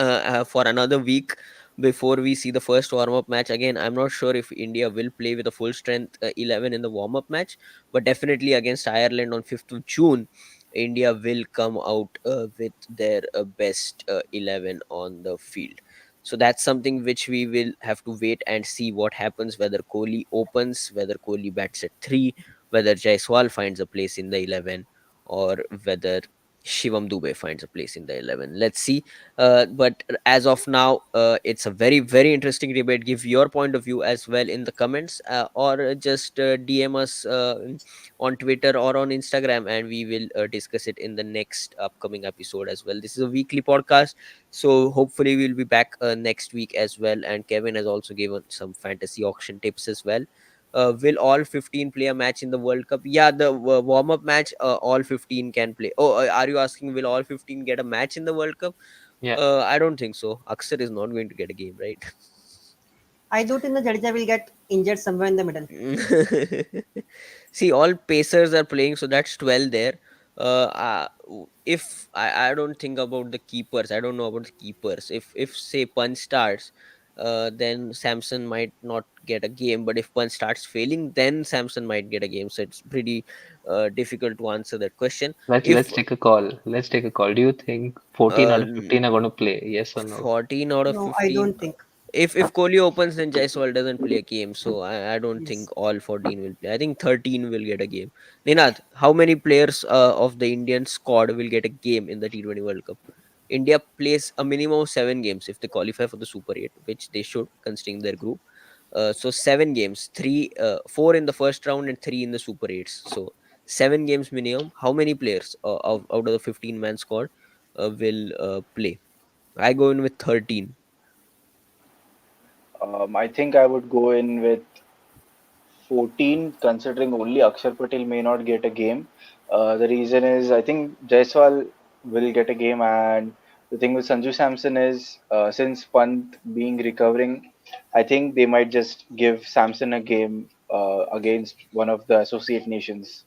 for another week before we see the first warm up match. Again, I'm not sure if India will play with a full strength 11 in the warm up match, but definitely against Ireland on 5th of June, India will come out with their best 11 on the field. So that's something which we will have to wait and see what happens, whether Kohli opens, whether Kohli bats at 3, whether Jaiswal finds a place in the 11, or whether Shivam Dubey finds a place in the 11. Let's see. But as of now, it's a very, very interesting debate. Give your point of view as well in the comments, or just DM us on Twitter or on Instagram, and we will discuss it in the next upcoming episode as well. This is a weekly podcast, so hopefully we'll be back next week as well. And Kevin has also given some fantasy auction tips as well. Will all 15 play a match in the World Cup? Yeah, the warm up match, all 15 can play. Oh, are you asking will all 15 get a match in the World Cup?
Yeah.
I don't think so. Aksar is not going to get a game, right?
I do think the Jadeja will get injured somewhere in the middle.
See, all Pacers are playing, so that's 12 there. If I don't think about the keepers, I don't know about the keepers. If say Punch starts, then Samson might not get a game. But if Punch starts failing, then Samson might get a game. So it's pretty difficult to answer that question.
Let's
If
take a call. Let's take a call. Do you think 14 out of
uh,
15 are going to play? Yes or no?
14 out of
No, I
15,
don't think.
if Kohli opens, then Jaiswal doesn't play a game. So I don't
Yes.
think all 14 will play. I think 13 will get a game. Ninad, how many players of the Indian squad will get a game in the T20 World Cup? India plays a minimum of 7 games if they qualify for the Super 8, which they should considering their group. So 7 games, four in the first round and three in the Super 8s. So 7 games minimum. How many players out of the 15-man squad will play? I go in with 13.
I think I would go in with 14, considering only Akshar Patel may not get a game. The reason is I think Jaiswal will get a game, and the thing with Sanju Samson is since Pant being recovering, I think they might just give Samson a game against one of the associate nations.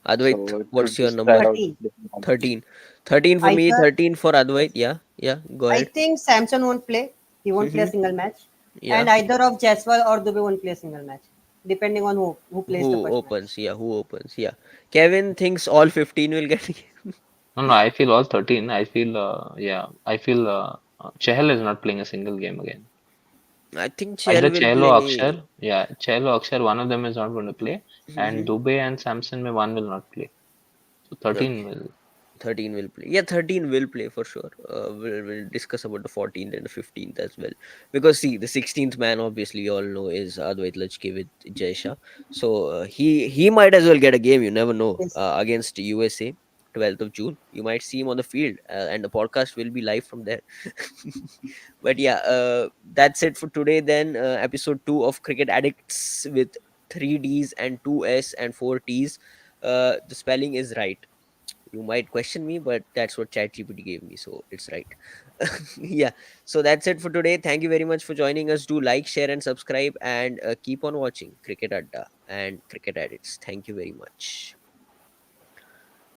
Advait,
So it
what's
could
your
just try
number?
out
13.
different combinations.
13. 13 for me,
Either
13 for Advait.
yes.
Yeah, yeah, go
I
ahead.
think Samson won't play. He won't play a
Mhm.
single match.
Yeah.
And either of Jaiswal or Dubey won't play a single match, depending on who plays the
Who
first match.
opens? Yeah, who opens? Yeah. Kevin thinks all 15 will get.
No, no, I feel all 13. I feel Chahal is not playing a single game again.
I think
Either
Chell will
Chahal or
play.
Akshar, Chahal or Akshar, one of them is not going to play, and
Mhm.
Dubey and Samson, may one will not play. So 13
Okay.
will.
13 will play. Yeah, 13 will play for sure. We'll discuss about the 14th and the 15th as well. Because see, the 16th man, obviously, you all know, is Advait Lachke with Jaisha. So he might as well get a game. You never know.
Yes.
Against USA, 12th of June. You might see him on the field, and the podcast will be live from there. But yeah, that's it for today. Then episode 2 of Cricket Addicts with 3 Ds and 2S and 4 Ts. The spelling is right. You might question me, but that's what ChatGPT gave me, so it's right. Yeah. So that's it for today. Thank you very much for joining us. Do like, share, and subscribe, and keep on watching Cricket Adda and Cricket Addicts. Thank you very much.